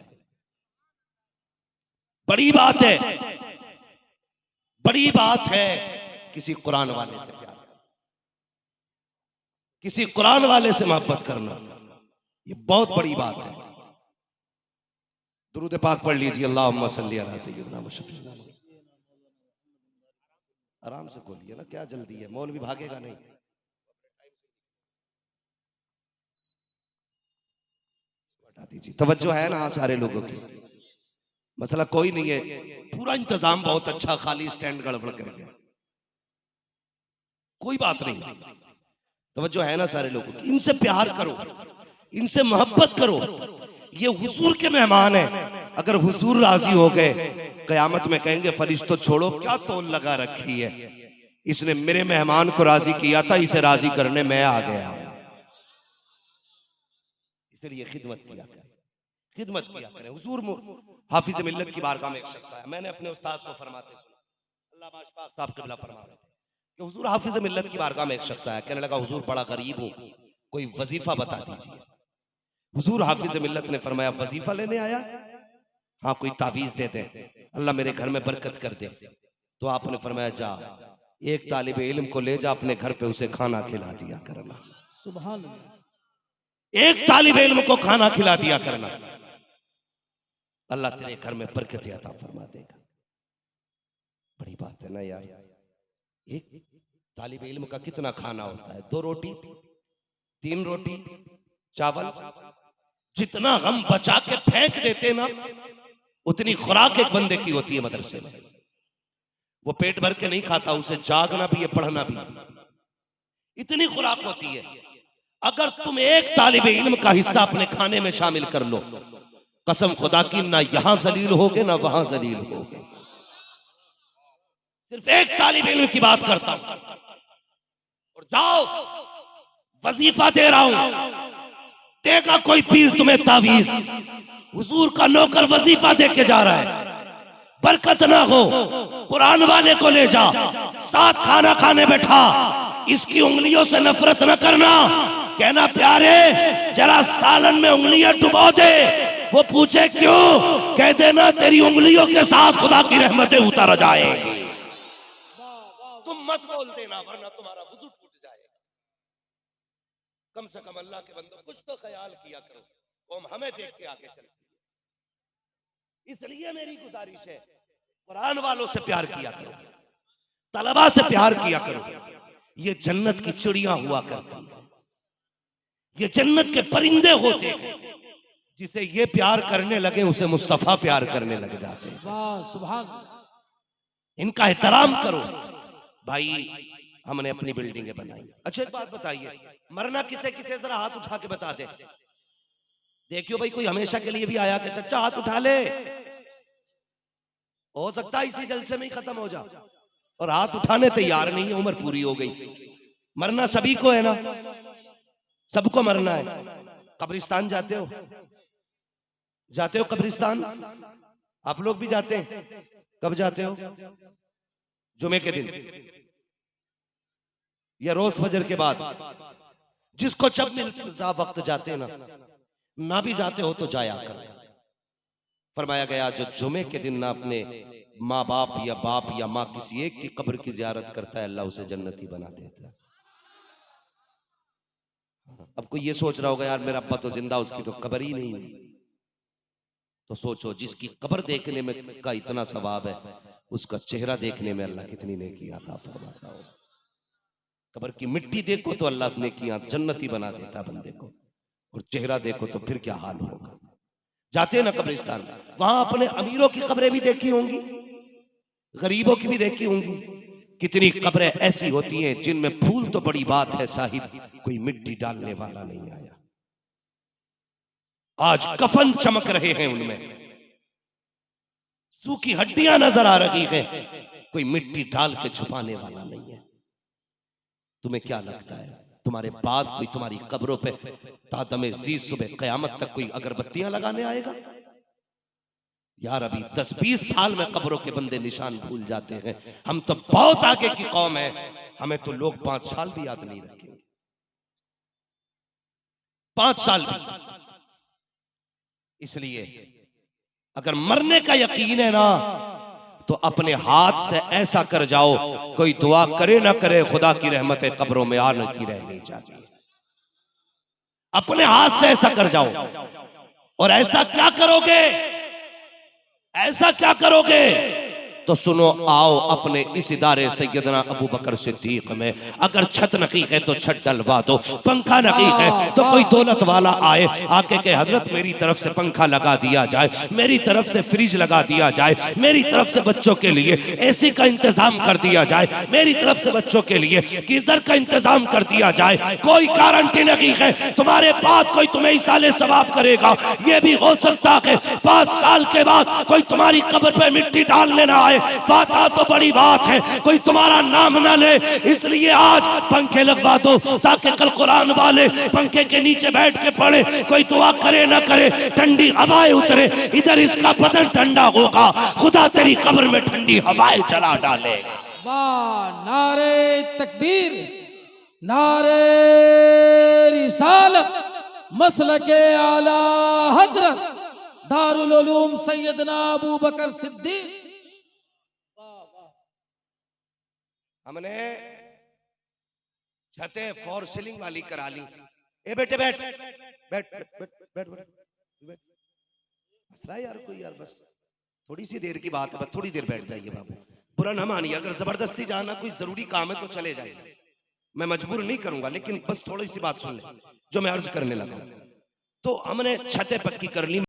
बड़ी बात है, बड़ी बात है किसी कुरान वाले से प्यार, किसी कुरान वाले से मोहब्बत करना, ये बहुत बड़ी बात है। दुरूद पाक पढ़ लीजिए, अल्लाहुम्मा सल्ली अला सय्यिदिना मुहम्मद। आराम से बोलिए ना, क्या जल्दी है, मौलवी भागेगा नहीं। हटा दीजिए, तवज्जो है ना सारे लोगों की? मसला कोई नहीं है, पूरा इंतजाम बहुत अच्छा, खाली स्टैंड गड़बड़ कर गया, कोई बात नहीं। तवज्जो है ना सारे लोगों की? इनसे प्यार करो, इनसे मोहब्बत करो, ये हुजूर के मेहमान हैं। अगर हुजूर राजी हो गए, कयामत में कहेंगे फरिश्तों छोड़ो, क्या तोल लगा रखी है, इसने मेरे मेहमान को राजी किया था, इसे राजी करने मैं आ गया। इसलिए खिदमत किया करें, खिदमत किया करें। हुजूर हाफिज मिल्लत की बारगाह में एक शख्स आया, मैंने अपने उस्ताद को फरमाते सुना, अल्लामा अशफाक साहब क़िबला फरमा रहे थे कि हुजूर हाफिज मिल्लत की बारगाह में एक शख्स आया, कहने लगा हुजूर बड़ा गरीब हूं, कोई वजीफा बता दीजिए। हुजूर हाफिज मिल्लत ने फरमाया वजीफा लेने आया, हाँ कोई तावीज दे दे, अल्लाह मेरे घर में बरकत कर दे। तो आपने फरमाया जा एक तालिब इल्म को ले जा अपने घर पे, उसे खाना खिला दिया करना। सुभान अल्लाह। एक तालिब इल्म को खाना खिला दिया करना, अल्लाह तेरे घर में बरकत अता फरमा देगा। बड़ी बात है ना यार। एक तालिब इल्म का कितना खाना होता है, 2 रोटी 3 रोटी चावल, जितना गम बचा के फेंक देते ना उतनी खुराक एक बंदे की होती है मदरसे में। वो पेट भर के नहीं खाता, उसे जागना भी है पढ़ना भी है, इतनी खुराक होती है। अगर तुम एक तालिब इल्म का हिस्सा अपने खाने में शामिल कर लो, कसम खुदा की ना यहां जलील होगे ना वहां जलील होगे। सिर्फ एक तालिब इल्म की बात करता हूं। और जाओ वजीफा दे रहा हूं, देगा कोई पीर तुम्हें तावीज, हुजूर का नौकर वजीफा दे के जा रहा है, बरकत ना हो, कुरान वाले को ले जा, साथ खाना खाने बैठा, इसकी उंगलियों से नफरत न करना, कहना प्यारे जरा सालन में उंगलियां डुबो दे, वो पूछे क्यों, कह देना तेरी उंगलियों के साथ खुदा की रहमतें उतर जाएगी। तुम मत बोल देना वरना तुम्हारा वुजू टूट जाएगा। कम से कम अल्लाह के बंदों कुछ तो ख्याल किया करो, कौम हमें देख के आगे चलती है। इसलिए मेरी गुजारिश है कुरान वालों से प्यार किया करो, तलबा से प्यार किया करो। ये जन्नत की चिड़ियां हुआ करती है, ये जन्नत के परिंदे होते हैं, जिसे ये प्यार करने लगे उसे मुस्तफा प्यार करने लग जाते हैं। वाह सुभान। इनका एहतराम करो भाई। हमने अपनी बिल्डिंगें बनाई। अच्छा एक बात बताइए, मरना किसे किसे, जरा हाथ उठा के बता दे। देखियो भाई कोई हमेशा के लिए भी आया कि चचा हाथ उठा ले, हो सकता है इसी जलसे में ही खत्म हो जा, और हाथ उठाने तैयार नहीं है, उम्र पूरी हो गई। मरना सभी को है ना, सबको मरना है। कब्रिस्तान जाते हो, जाते हो कब्रिस्तान? आप लोग भी जाते हैं? कब जाते हो? जुमे के दिन या रोज फजर के बाद? जिसको जब मिलता वक्त जाते ना भी जाते हो तो जाया करो। फरमाया गया जो जुमे के दिन ना अपने माँ बाप या बाप या माँ किसी एक की कब्र की जियारत करता है, अल्लाह उसे जन्नती बना देता है। अब कोई ये सोच रहा होगा यार मेरा अब्बा तो जिंदा, उसकी तो कब्र ही नहीं है। तो सोचो जिसकी कब्र देखने में का इतना सवाब है, उसका चेहरा देखने में अल्लाह कितनी नेकियां अता फरमाता हो। कब्र की मिट्टी देखो तो अल्लाह नेकियां जन्नती बना देता बंदे को, और चेहरा देखो तो फिर क्या हाल होगा। जाते हैं ना कब्रिस्तान, वहां अपने अमीरों की कब्रें भी देखी होंगी, गरीबों की भी देखी होंगी। कितनी कब्रें ऐसी होती हैं जिनमें फूल तो बड़ी बात है साहिब, कोई मिट्टी डालने वाला नहीं आया। आज कफन चमक रहे हैं, उनमें सूखी हड्डियां नजर आ रही हैं, कोई मिट्टी डाल के छुपाने वाला नहीं है। तुम्हें क्या लगता है तुम्हारे बाद कोई तुम्हारी कब्रों पे तादमे ज़ीद सुबह क़यामत तक कोई अगरबत्तियां लगाने आएगा? यार अभी 10-20 साल में कब्रों के बंदे निशान भूल जाते हैं। हम तो बहुत आगे की कौम है, हमें तो लोग 5 साल भी याद नहीं रखेंगे, 5 साल भी। इसलिए अगर मरने का यकीन है ना तो अपने हाथ से ऐसा कर जाओ, कोई दुआ करे ना करे खुदा की रहमतें कब्रों में आने की रहनी चाहिए। अपने हाथ से ऐसा कर जाओ। और ऐसा क्या करोगे, ऐसा क्या करोगे तो सुनो आओ अपने इस इदारे सैयदना अबू बकर सिद्दीक में। अगर छत नकीक है तो छत डलवा दो, पंखा नकीक है तो कोई दौलत वाला आए आके के हजरत मेरी तरफ से पंखा लगा दिया जाए, मेरी तरफ से फ्रिज लगा दिया जाए, मेरी तरफ से बच्चों के लिए एसी का इंतजाम कर दिया जाए, मेरी तरफ से बच्चों के लिए गीजर का इंतजाम कर दिया जाए। कोई गारंटी नहीं है तुम्हारे बाद कोई तुम्हें इसाले सवाब करेगा। ये भी हो सकता है 5 साल के बाद कोई तुम्हारी कब्र पे मिट्टी डालने ना आए। वादा तो बड़ी बात है, कोई तुम्हारा नाम ना ले। इसलिए आज पंखे लगवा दो ताकि कल कुरान वाले पंखे के नीचे बैठ के पढ़े, कोई दुआ करे ना करे ठंडी हवाएं उतरे, इधर इसका बदन ठंडा होगा, खुदा तेरी कब्र में ठंडी हवाएं चला डालेगा। वाह, नारे तकबीर, नारे रिसालत, मसलके आला हजरत दारुल उलूम सैयदना अबू बकर सिद्दीक। हमने छतें फॉर सीलिंग वाली करा ली। ए बेटे बैठ बैठ बैठ बैठ बैठ बैठ। मसला यार कोई यार, बस थोड़ी सी देर की बात है, बस थोड़ी देर बैठ जाइए बाबू, बुरा ना मानिए। अगर जबरदस्ती जाना कोई जरूरी काम है तो चले जाइए, मैं मजबूर नहीं करूंगा, लेकिन बस थोड़ी सी बात सुन ले जो मैं अर्ज करने लगा। तो हमने छतें पक्की कर ली।